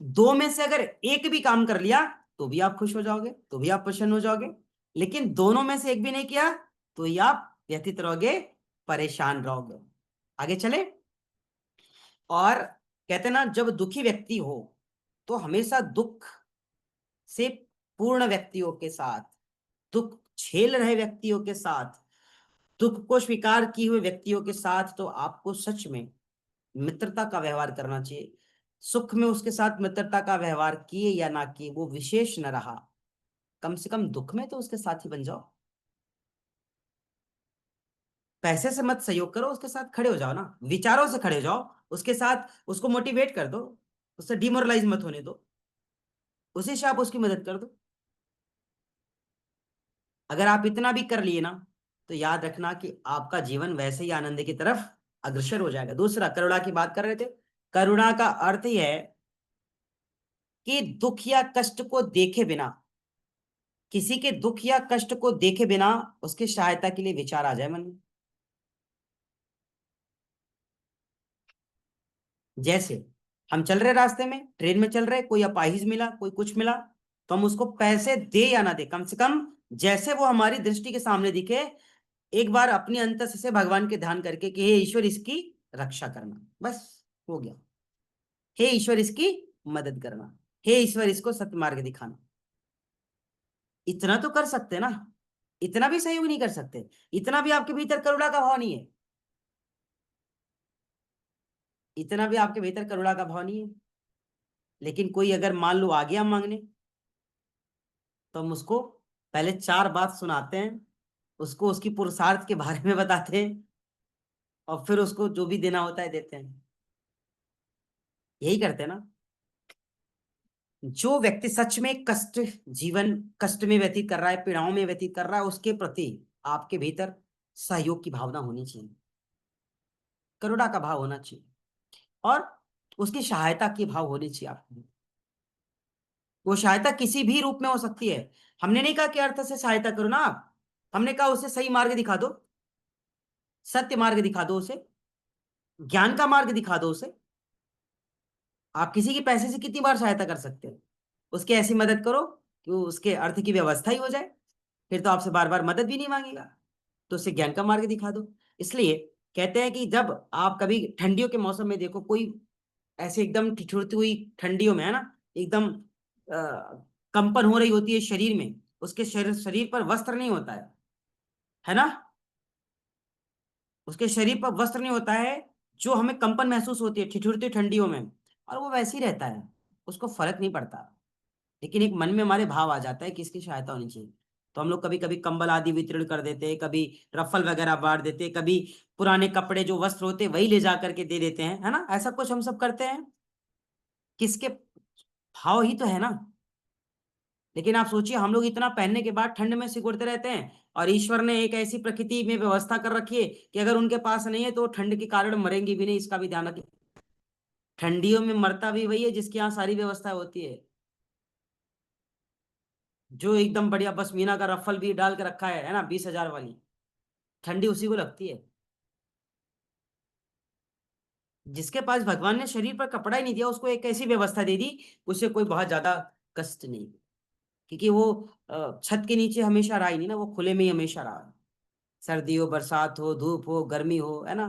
S1: दो में से अगर एक भी काम कर लिया तो भी आप खुश हो जाओगे, तो भी आप प्रसन्न हो जाओगे। लेकिन दोनों में से एक भी नहीं किया तो ही आप व्यथित रहोगे, परेशान रहोगे। आगे चले। और कहते हैं ना, जब दुखी व्यक्ति हो तो हमेशा दुख से पूर्ण व्यक्तियों के साथ, दुख झेल रहे व्यक्तियों के साथ, दुख को स्वीकार किए हुए व्यक्तियों के साथ तो आपको सच में मित्रता का व्यवहार करना चाहिए। सुख में उसके साथ मित्रता का व्यवहार किए या ना किए वो विशेष न रहा, कम से कम दुख में तो उसके साथ ही बन जाओ। पैसे से मत सहयोग करो, उसके साथ खड़े हो जाओ ना, विचारों से खड़े हो जाओ उसके साथ, उसको मोटिवेट कर दो, उससे डिमोरलाइज मत होने दो, उसी से आप उसकी मदद कर दो। अगर आप इतना भी कर लिए ना तो याद रखना कि आपका जीवन वैसे ही आनंद की तरफ अग्रसर हो जाएगा। दूसरा, करुणा की बात कर रहे थे। करुणा का अर्थ ही है कि दुख या कष्ट को देखे बिना, किसी के दुख या कष्ट को देखे बिना उसकी सहायता के लिए विचार आ जाए मन में। जैसे हम चल रहे रास्ते में, ट्रेन में चल रहे, कोई अपाहिज मिला, कोई कुछ मिला, तो हम उसको पैसे दे या ना दे, कम से कम जैसे वो हमारी दृष्टि के सामने दिखे, एक बार अपने अंतर से भगवान के ध्यान करके कि हे ईश्वर इसकी रक्षा करना, बस हो गया। हे ईश्वर इसकी मदद करना, हे ईश्वर इसको सत्य मार्ग दिखाना। इतना तो कर सकते ना, इतना भी सहयोग नहीं कर सकते, इतना भी आपके भीतर करुणा का भाव नहीं है, इतना भी आपके भीतर करुणा का भाव नहीं है। लेकिन कोई अगर मान लो आ गया मांगने, तो हम उसको पहले चार बात सुनाते हैं, उसको उसकी पुरुषार्थ के बारे में बताते हैं, और फिर उसको जो भी देना होता है देते हैं। यही करते हैं ना। जो व्यक्ति सच में कष्ट, जीवन कष्ट में व्यतीत कर रहा है, पीड़ाओं में व्यतीत कर रहा है, उसके प्रति आपके भीतर सहयोग की भावना होनी चाहिए, करुणा का भाव होना चाहिए, और उसकी सहायता की भाव होनी चाहिए आपको। वो सहायता किसी भी रूप में हो सकती है। हमने नहीं कहा कि अर्थ से सहायता करो ना आप, हमने कहा उसे सही मार्ग दिखा दो, सत्य मार्ग दिखा दो उसे, ज्ञान का मार्ग दिखा दो उसे। आप किसी की पैसे से कितनी बार सहायता कर सकते हो? उसकी ऐसी मदद करो कि उसके अर्थ की व्यवस्था ही हो जाए, फिर तो आपसे बार बार मदद भी नहीं मांगेगा। तो उसे ज्ञान का मार्ग दिखा दो। इसलिए कहते हैं कि जब आप कभी ठंडियों के मौसम में देखो, कोई ऐसे एकदम ठिठुरती हुई ठंडियों में है ना, एकदम कंपन हो रही होती है शरीर में, उसके शरीर शरीर पर वस्त्र नहीं होता है ना, उसके शरीर पर वस्त्र नहीं होता है, जो हमें कंपन महसूस होती है ठिठुरती ठंडियों में, और वो वैसे ही रहता है, उसको फर्क नहीं पड़ता। लेकिन एक मन में हमारे भाव आ जाता है कि इसकी सहायता होनी चाहिए, तो हम लोग कभी कभी कंबल आदि वितरण कर देते हैं, कभी रफल वगैरह बांट देते हैं, कभी पुराने कपड़े जो वस्त्र होते हैं वही ले जा करके दे देते हैं, है ना, ऐसा कुछ हम सब करते हैं। किसके भाव ही तो है ना। लेकिन आप सोचिए, हम लोग इतना पहनने के बाद ठंड में सिकुड़ते रहते हैं, और ईश्वर ने एक ऐसी प्रकृति में व्यवस्था कर रखी है कि अगर उनके पास नहीं है तो ठंड के कारण मरेंगे भी नहीं, इसका भी ध्यान रखिए। ठंडियों में मरता भी वही है जिसके यहाँ सारी व्यवस्था होती है, जो एकदम बढ़िया पश्मीना का रफल भी डाल के रखा है ना, 20,000 वाली, ठंडी उसी को लगती है। जिसके पास भगवान ने शरीर पर कपड़ा ही नहीं दिया, उसको एक ऐसी व्यवस्था दे दी, उसे कोई बहुत ज्यादा कष्ट नहीं, क्योंकि वो छत के नीचे हमेशा रहा ही नहीं ना, वो खुले में ही हमेशा रहा। सर्दी हो, बरसात हो, धूप हो, गर्मी हो, है ना,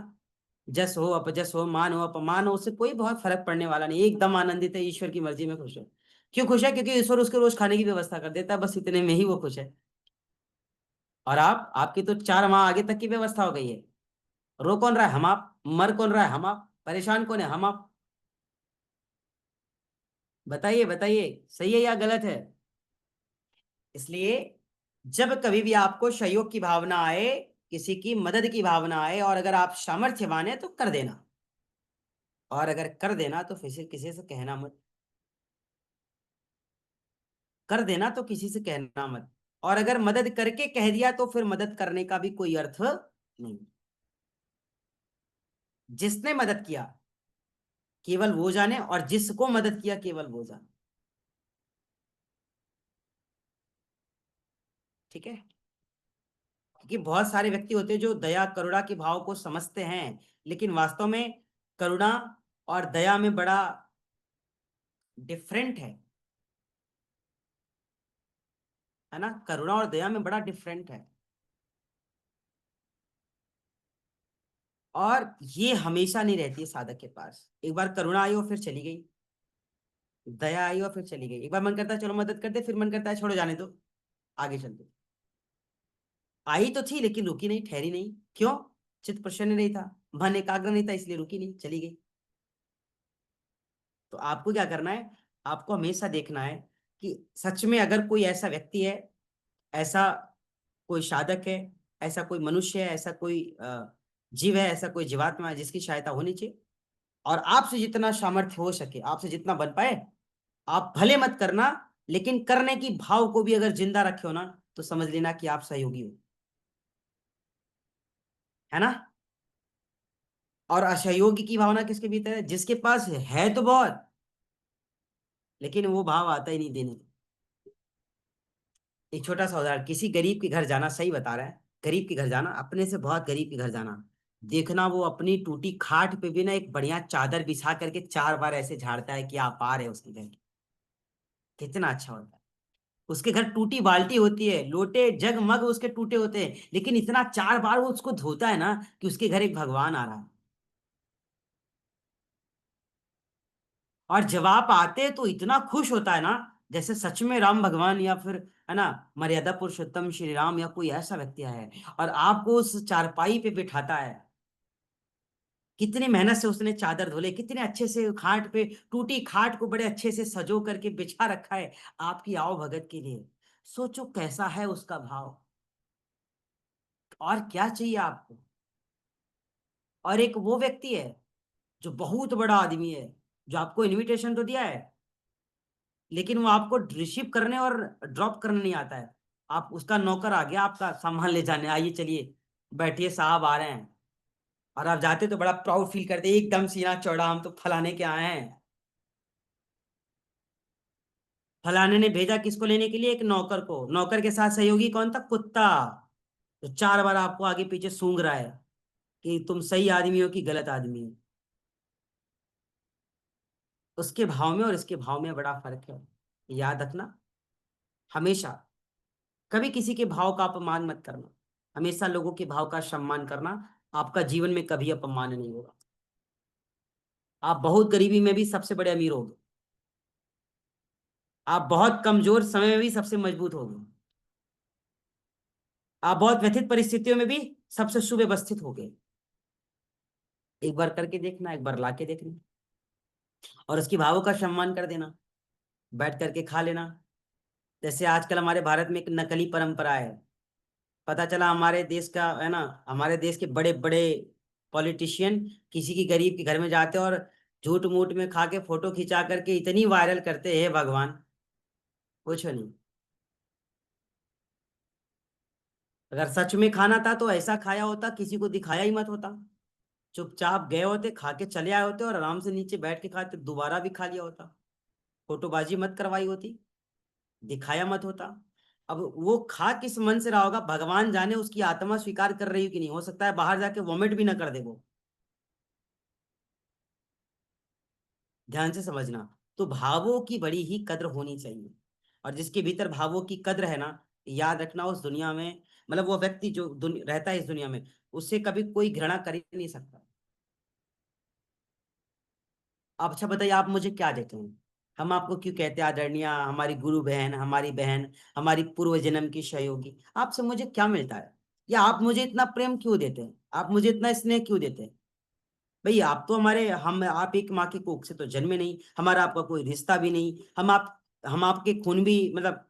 S1: जस हो, अपजस हो, मान हो, अपमान हो, उससे कोई बहुत फर्क पड़ने वाला नहीं, एकदम आनंदित है, ईश्वर की मर्जी में खुश है। क्यों खुश है? क्योंकि ईश्वर उसके रोज खाने की व्यवस्था कर देता है, बस इतने में ही वो खुश है। और आप, आपकी तो 4 माह आगे तक की व्यवस्था हो गई है। रो कौन रहा है? हम आप। मर कौन रहा है? हम आप। परेशान कौन है? हम आप। बताइए बताइए, सही है या गलत है? इसलिए जब कभी भी आपको सहयोग की भावना आए, किसी की मदद की भावना आए, और अगर आप सामर्थ्यवान है तो कर देना, और अगर कर देना तो फिर से किसी से कहना मत। कर देना तो किसी से कहना मत, और अगर मदद करके कह दिया तो फिर मदद करने का भी कोई अर्थ नहीं। जिसने मदद किया केवल वो जाने, और जिसको मदद किया केवल वो जाने। ठीक है, क्योंकि बहुत सारे व्यक्ति होते हैं जो दया करुणा के भाव को समझते हैं, लेकिन वास्तव में करुणा और दया में बड़ा डिफरेंट है ना, करुणा और दया में बड़ा डिफरेंट है। और ये हमेशा नहीं रहती है साधक के पास। एक बार करुणा आई और फिर चली गई, दया आई और फिर चली गई। एक बार मन करता है चलो मदद कर दे, फिर मन करता है छोड़ो जाने दो, आगे चल दो। आई तो थी लेकिन रुकी नहीं, ठहरी नहीं। क्यों? चित्त प्रसन्न नहीं था, मन एकाग्र नहीं था, इसलिए रुकी नहीं, चली गई। तो आपको क्या करना है, आपको हमेशा देखना है कि सच में अगर कोई ऐसा व्यक्ति है, ऐसा कोई साधक है, ऐसा कोई मनुष्य है, ऐसा कोई जीव है, ऐसा कोई जीवात्मा है जिसकी सहायता होनी चाहिए, और आपसे जितना सामर्थ्य हो सके, आपसे जितना बन पाए, आप भले मत करना, लेकिन करने की भाव को भी अगर जिंदा रखे हो ना, तो समझ लेना कि आप सहयोगी हो, है ना। और असहयोगी की भावना किसके भीतर है? जिसके पास है तो बहुत, लेकिन वो भाव आता ही नहीं देने। एक छोटा सा उदाहरण, किसी गरीब के घर जाना, सही बता रहा है, गरीब के घर जाना, अपने से बहुत गरीब के घर जाना, देखना वो अपनी टूटी खाट पे भी ना एक बढ़िया चादर बिछा करके 4 बार ऐसे झाड़ता है कि आप आ रहे हो उसके घर। कितना अच्छा होता है। उसके घर टूटी बाल्टी होती है, लोटे जग मग उसके टूटे होते हैं, लेकिन इतना 4 बार वो उसको धोता है ना कि उसके घर एक भगवान आ रहा है। और जब आप आते हैं तो इतना खुश होता है ना, जैसे सच में राम भगवान, या फिर है ना मर्यादा पुरुषोत्तम श्री राम, या कोई ऐसा व्यक्ति है, और आपको उस चारपाई पे बिठाता है। कितनी मेहनत से उसने चादर धोले, कितने अच्छे से खाट पे, टूटी खाट को बड़े अच्छे से सजो करके बिछा रखा है आपकी आओ भगत के लिए। सोचो कैसा है उसका भाव, और क्या चाहिए आपको। और एक वो व्यक्ति है जो बहुत बड़ा आदमी है, जो आपको इनविटेशन तो दिया है, लेकिन वो आपको रिसीव करने और ड्रॉप करने नहीं आता है। आप उसका नौकर आ गया आपका सामान ले जाने, आइए चलिए बैठिए साहब आ रहे हैं, और आप जाते तो बड़ा प्राउड फील करते, एकदम सीना चौड़ा, हम तो फलाने के आए हैं। फलाने ने भेजा किसको लेने के लिए? एक नौकर को। नौकर के साथ सहयोगी कौन था? कुत्ता, जो 4 बार आपको आगे पीछे सूंघ रहा है कि तुम सही आदमी हो कि गलत आदमी हो। उसके भाव में और इसके भाव में बड़ा फर्क है, याद रखना हमेशा। कभी किसी के भाव का अपमान मत करना, हमेशा लोगों के भाव का सम्मान करना। आपका जीवन में कभी अपमान नहीं होगा। आप बहुत गरीबी में भी सबसे बड़े अमीर होगे, आप बहुत कमजोर समय में भी सबसे मजबूत होगे, आप बहुत व्यथित परिस्थितियों में भी सबसे सुव्यवस्थित होगे। एक बार करके देखना, एक बार लाके देखना, और उसकी भावों का सम्मान कर देना, बैठ करके खा लेना। जैसे आजकल हमारे भारत में एक नकली परंपरा है, पता चला हमारे देश का है ना, हमारे देश के बड़े बड़े पॉलिटिशियन किसी की गरीब के घर में जाते हैं और झूठ मूठ में खा के फोटो खिंचा करके इतनी वायरल करते हैं, भगवान पूछो नहीं। अगर सच में खाना था तो ऐसा खाया होता, किसी को दिखाया ही मत होता, चुपचाप गए होते, खा के चले आए होते, और आराम से नीचे बैठ के खाते, दोबारा भी खा लिया होता, फोटोबाजी मत करवाई होती, दिखाया मत होता। अब वो खा किस मन से रहा होगा, भगवान जाने उसकी आत्मा स्वीकार कर रही हो कि नहीं, हो सकता है बाहर जाके वॉमिट भी ना कर दे वो। ध्यान से समझना। तो भावों की बड़ी ही कद्र होनी चाहिए, और जिसके भीतर भावों की कद्र है ना, याद रखना उस दुनिया में, मतलब वो व्यक्ति जो रहता है इस दुनिया में, उससे कभी कोई घृणा कर ही नहीं सकता। आप अच्छा बताइए, आप मुझे क्या देते हैं? हम आपको क्यों कहते हैं आदरणीय, हमारी गुरु बहन, हमारी बहन, हमारी पूर्व जन्म की सहयोगी? आपसे मुझे क्या मिलता है? या आप मुझे इतना प्रेम क्यों देते हैं? आप मुझे इतना स्नेह क्यों देते हैं? भाई आप तो हमारे, हम आप एक माँ की कोख से तो जन्मे नहीं, हमारा आपका कोई रिश्ता भी नहीं, हम आपके खून भी मतलब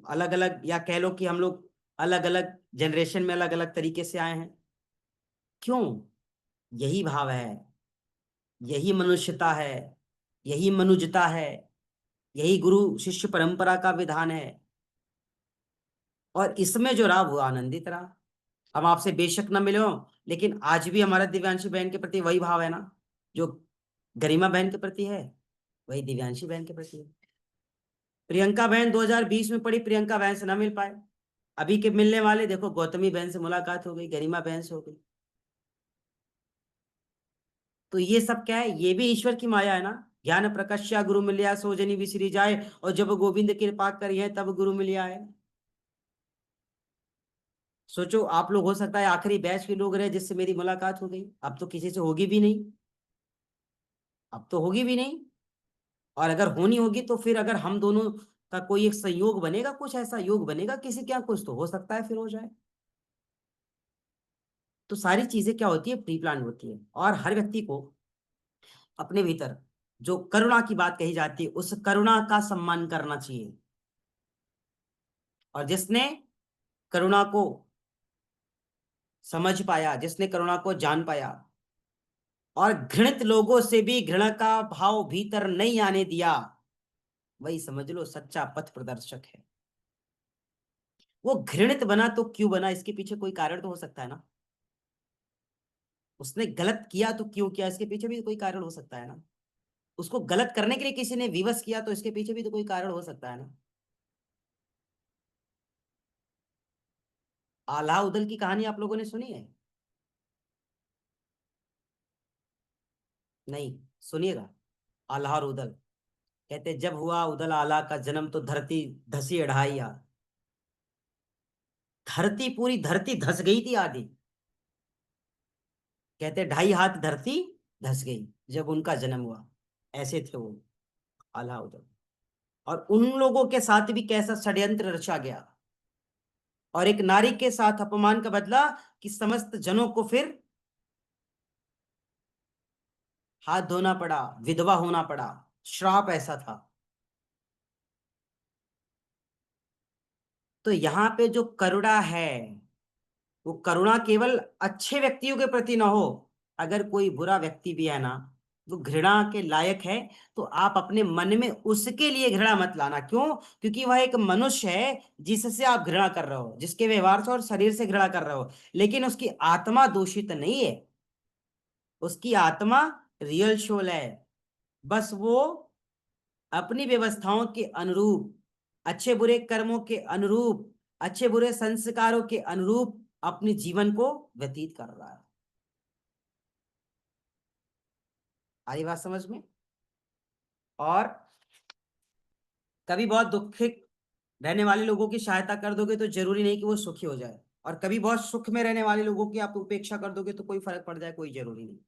S1: अलग अलग, या कह लो कि हम लोग अलग अलग जनरेशन में अलग अलग तरीके से आए हैं। क्यों? यही भाव है, यही मनुष्यता है, यही मनुजता है, यही गुरु शिष्य परंपरा का विधान है। और इसमें जो रहा वो आनंदित रहा। हम आपसे बेशक न मिले हो, लेकिन आज भी हमारा दिव्यांशी बहन के प्रति वही भाव है ना, जो गरिमा बहन के प्रति है, वही दिव्यांशी बहन के प्रति है। प्रियंका बहन 2020 में पड़ी, प्रियंका बहन से ना मिल पाए। अभी के मिलने वाले देखो, गौतमी बहन से मुलाकात हो गई, गरिमा बहन से हो गई। तो ये सब क्या है? ये भी ईश्वर की माया है ना। ज्ञान प्रकाश्या गुरु मिलिया सो जनी बिसरी जाए, और जब गोविंद कृपा करी है तब गुरु मिलिया है। सोचो आप लोग, हो सकता है आखिरी बैच के लोग रहे जिससे मेरी मुलाकात हो गई, अब तो किसी से होगी भी नहीं, अब तो होगी भी नहीं। और अगर होनी होगी तो फिर अगर हम दोनों का कोई एक संयोग बनेगा, कुछ ऐसा योग बनेगा किसी क्या, कुछ तो हो सकता है फिर हो जाए। तो सारी चीजें क्या होती है? प्री प्लान होती है। और हर व्यक्ति को अपने भीतर जो करुणा की बात कही जाती है, उस करुणा का सम्मान करना चाहिए। और जिसने करुणा को समझ पाया, जिसने करुणा को जान पाया, और घृणित लोगों से भी घृणा का भाव भीतर नहीं आने दिया, वही समझ लो सच्चा पथ प्रदर्शक है। वो घृणित बना तो क्यों बना, इसके पीछे कोई कारण तो हो सकता है ना। उसने गलत किया तो क्यों किया, इसके पीछे भी कोई कारण हो सकता है ना। उसको गलत करने के लिए किसी ने विवश किया तो इसके पीछे भी तो कोई कारण हो सकता है ना। आल्हा उदल की कहानी आप लोगों ने सुनी है? नहीं, सुनिएगा। आल्हा और उदल कहते, जब हुआ उदल आला का जन्म तो धरती धसी अढ़ाइया। धरती, पूरी धरती धस गई थी आधी। कहते 2.5 हाथ धरती धस गई जब उनका जन्म हुआ। ऐसे थे वो आल्हा उदल। और उन लोगों के साथ भी कैसा षड्यंत्र रचा गया, और एक नारी के साथ अपमान का बदला कि समस्त जनों को फिर हाथ धोना पड़ा, विधवा होना पड़ा। श्राप ऐसा था। तो यहाँ पे जो करुणा है, वो करुणा केवल अच्छे व्यक्तियों के प्रति ना हो। अगर कोई बुरा व्यक्ति भी है ना, वो घृणा के लायक है, तो आप अपने मन में उसके लिए घृणा मत लाना। क्यों? क्योंकि वह एक मनुष्य है जिससे आप घृणा कर रहे हो, जिसके व्यवहार से और शरीर से घृणा कर रहे हो, लेकिन उसकी आत्मा दूषित नहीं है। उसकी आत्मा रियल सोल है। बस वो अपनी व्यवस्थाओं के अनुरूप, अच्छे बुरे कर्मों के अनुरूप, अच्छे बुरे संस्कारों के अनुरूप अपने जीवन को व्यतीत कर रहा है। आई बात समझ में? और कभी बहुत दुखित रहने वाले लोगों की सहायता कर दोगे तो जरूरी नहीं कि वो सुखी हो जाए, और कभी बहुत सुख में रहने वाले लोगों की आप उपेक्षा कर दोगे तो कोई फर्क पड़ जाए, कोई जरूरी नहीं।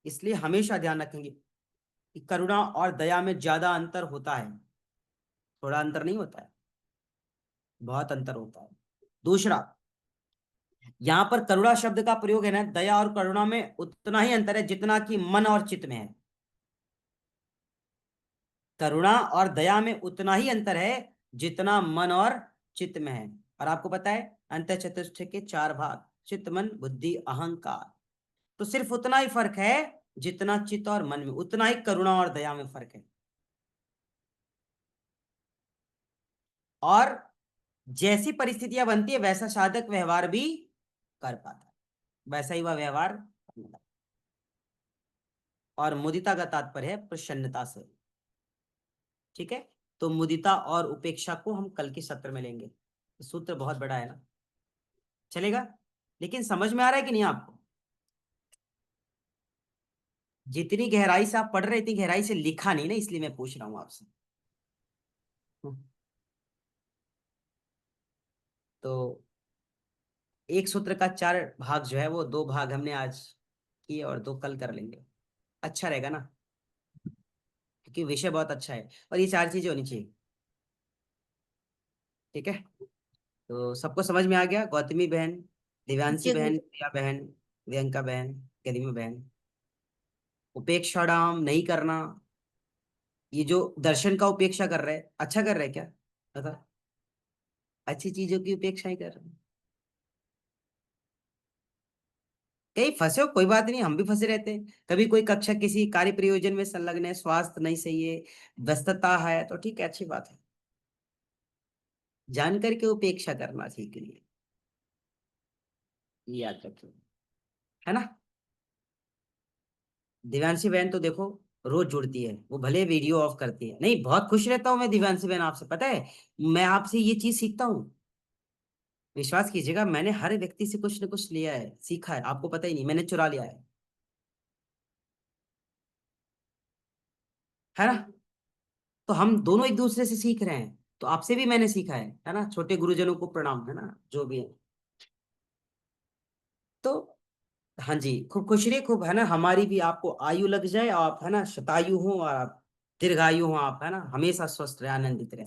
S1: इसलिए हमेशा ध्यान रखेंगे कि करुणा और दया में ज्यादा अंतर होता है, थोड़ा अंतर नहीं होता है, बहुत अंतर होता है। दूसरा, यहां पर करुणा शब्द का प्रयोग है ना, दया और करुणा में उतना ही अंतर है जितना कि मन और चित्त में है। करुणा और दया में उतना ही अंतर है जितना मन और चित्त में है। और आपको पता है अंत चतुष्टय के 4 भाग, चित्त मन बुद्धि अहंकार। तो सिर्फ उतना ही फर्क है जितना चित्त और मन में, उतना ही करुणा और दया में फर्क है। और जैसी परिस्थितियां बनती है वैसा साधक व्यवहार भी कर पाता है, वैसा ही वह व्यवहार करने लगता है। और मुदिता का तात्पर्य है प्रसन्नता से। ठीक है? तो मुदिता और उपेक्षा को हम कल के सत्र में लेंगे। सूत्र बहुत बड़ा है ना, चलेगा? लेकिन समझ में आ रहा है कि नहीं आपको? जितनी गहराई से आप पढ़ रहे इतनी गहराई से लिखा नहीं ना, इसलिए मैं पूछ रहा हूं आपसे। तो एक सूत्र का 4 भाग जो है, वो 2 भाग हमने आज किए और 2 कल कर लेंगे। अच्छा रहेगा ना, क्योंकि विषय बहुत अच्छा है और ये 4 चीजें होनी चाहिए। ठीक है? तो सबको समझ में आ गया? गौतमी बहन, दिव्यांशी
S4: जी
S1: बहन,
S4: गुरु।
S1: प्रिया बहन, प्रियंका बहन, गरिमा बहन, उपेक्षा नहीं करना। ये जो दर्शन का उपेक्षा कर रहे हैं, अच्छा कर रहे हैं क्या? बता, अच्छी चीजों की उपेक्षा ही कर रहे हैं। कहीं फंसे हो कोई बात नहीं, हम भी फंसे रहते हैं कभी। कोई कक्षा किसी कार्य प्रयोजन में संलग्न है, स्वास्थ्य नहीं सही है, व्यस्तता है, तो ठीक है, अच्छी बात है। जानकर के उपेक्षा करना ठीक नहीं है, ये याद रखिए, है ना। दिव्यांशी बहन तो देखो रोज जुड़ती है, वो भले वीडियो ऑफ करती है, नहीं बहुत खुश रहता हूँ मैं दिव्यांशी बहन आपसे, पता है मैं आपसे ये चीज सीखता हूँ। विश्वास कीजिएगा, मैंने हर व्यक्ति से कुछ न कुछ लिया है, सीखा है, आपको पता ही नहीं, मैंने चुरा लिया है ना। तो हम दोनों एक दूसरे से सीख रहे हैं, तो आपसे भी मैंने सीखा है ना। छोटे गुरुजनों को प्रणाम, है ना, जो भी है। तो हाँ जी, खूब खुश रहिए, खूब, है ना, हमारी भी आपको आयु लग जाए, आप है ना शतायु हो, और आप दीर्घायु हो, आप है ना हमेशा स्वस्थ रहे, आनंदित रहे।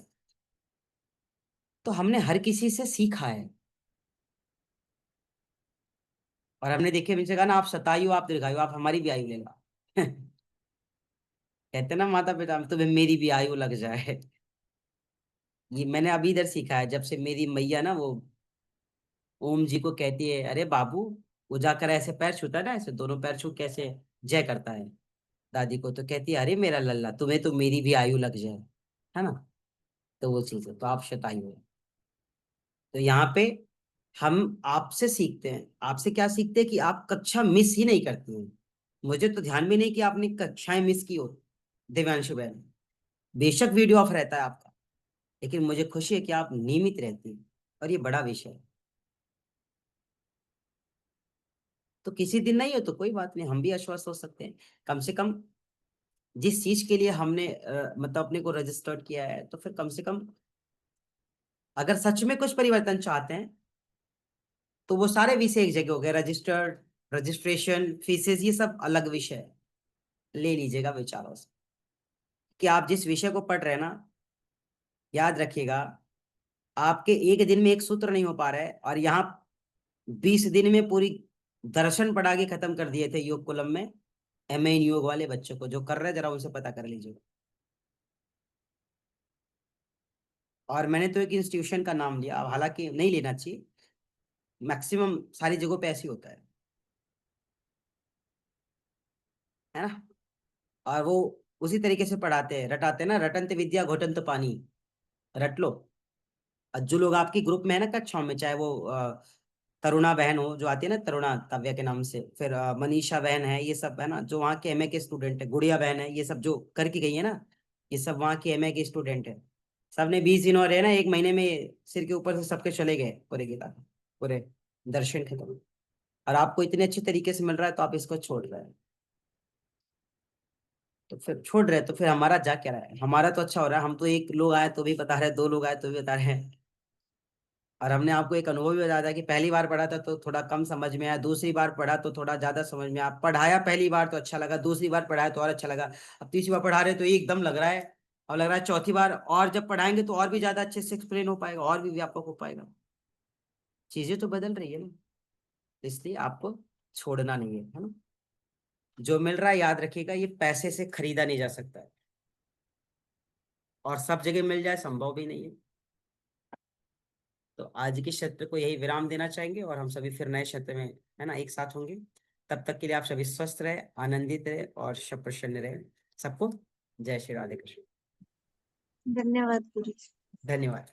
S1: तो हमने हर किसी से सीखा है, और हमने देखे भी कहा ना, आप शतायु आप दीर्घायु, आप हमारी भी आयु लेना। कहते ना माता पिता, तुम्हें मेरी भी आयु लग जाए। ये मैंने अभी इधर सीखा है, जब से मेरी मैया ना वो ओम जी को कहती है, अरे बाबू, वो जाकर ऐसे पैर छूता है ना, ऐसे दोनों पैर छू कैसे जय करता है दादी को, तो कहती है, अरे मेरा लल्ला, तुम्हें तो मेरी भी आयु लग जाए, है ना। तो वो चीज है, तो आप शतायु है। तो यहाँ पे हम आपसे सीखते हैं, आपसे क्या सीखते हैं कि आप कक्षा मिस ही नहीं करती हैं। मुझे तो ध्यान भी नहीं कि आपने कक्षाएं मिस की हो, दिव्यांशु बहन। बेशक वीडियो ऑफ रहता है आपका, लेकिन मुझे खुशी है कि आप नियमित रहती हैं, और ये बड़ा विषय है। तो किसी दिन नहीं हो तो कोई बात नहीं, हम भी आश्वस्त हो सकते हैं। कम से कम जिस चीज के लिए हमने मतलब अपने को रजिस्टर्ड किया है, तो फिर कम से कम अगर सच में कुछ परिवर्तन चाहते हैं, तो वो सारे विषय एक जगह हो गए, रजिस्टर्ड, रजिस्ट्रेशन, फीसेस, ये सब अलग विषय है। ले लीजिएगा विचारों से कि आप जिस विषय को पढ़ रहे हैं ना, याद रखिएगा, आपके एक दिन में एक सूत्र नहीं हो पा रहा है, और यहाँ 20 दिन में पूरी दर्शन पढ़ा के खत्म कर दिए थे योग कुलम में। एमए इन योग वाले बच्चों को जो कर रहे हैं, जरा उनसे पता कर लीजिएगा। और मैंने तो एक इंस्टीट्यूशन का नाम लिया, अब हालांकि नहीं लेना चाहिए, मैक्सिमम सारी जगहों पे ऐसे ही होता है ना। और वो उसी तरीके से पढ़ाते हैं, रटाते हैं ना, रटंत विद्या घोटंत पानी, रट लो। और जो लोग आपकी ग्रुप में है ना कक्षाओं में, चाहे वो तरुणा बहन हो जो आती है ना, तरुणा काव्या के नाम से, फिर मनीषा बहन है, ये सब है ना जो वहाँ के एमए के स्टूडेंट है, गुड़िया बहन है, ये सब जो करके गई है ना, ये सब वहाँ के एमए के स्टूडेंट है। सबने 20 दिन और है ना, एक महीने में सिर के ऊपर से सबके चले गए पूरे किताब, पूरे दर्शन खत्म। और आपको इतने अच्छे तरीके से मिल रहा है, तो आप इसको छोड़ रहे हैं। तो फिर छोड़ रहे हैं, तो फिर हमारा जा क्या रहा है, हमारा तो अच्छा हो रहा है। हम तो एक लोग आए तो भी बता रहे हैं, दो लोग आए तो भी बता रहे हैं। और हमने आपको एक अनुभव भी बताया था कि पहली बार पढ़ा था तो थोड़ा कम समझ में आया, दूसरी बार पढ़ा तो थोड़ा ज्यादा समझ में आया। पढ़ाया पहली बार तो अच्छा लगा, दूसरी बार पढ़ाया तो और अच्छा लगा, अब तीसरी बार पढ़ा रहे तो एकदम लग रहा है। अब लग रहा है चौथी बार और जब पढ़ाएंगे तो और भी ज्यादा अच्छे से एक्सप्लेन हो पाएगा, और भी व्यापक हो पाएगा। चीजें तो बदल रही है ना, इसलिए आपको छोड़ना नहीं है ना। जो मिल रहा है याद रखिएगा, ये पैसे से खरीदा नहीं जा सकता है, और सब जगह मिल जाए संभव भी नहीं है। तो आज के सत्र को यही विराम देना चाहेंगे, और हम सभी फिर नए सत्र में, है ना, एक साथ होंगे। तब तक के लिए आप सभी स्वस्थ रहे, आनंदित रहे, और सब प्रसन्न रहे। सबको जय श्री राधे कृष्ण।
S4: धन्यवाद गुरु जी।
S1: धन्यवाद।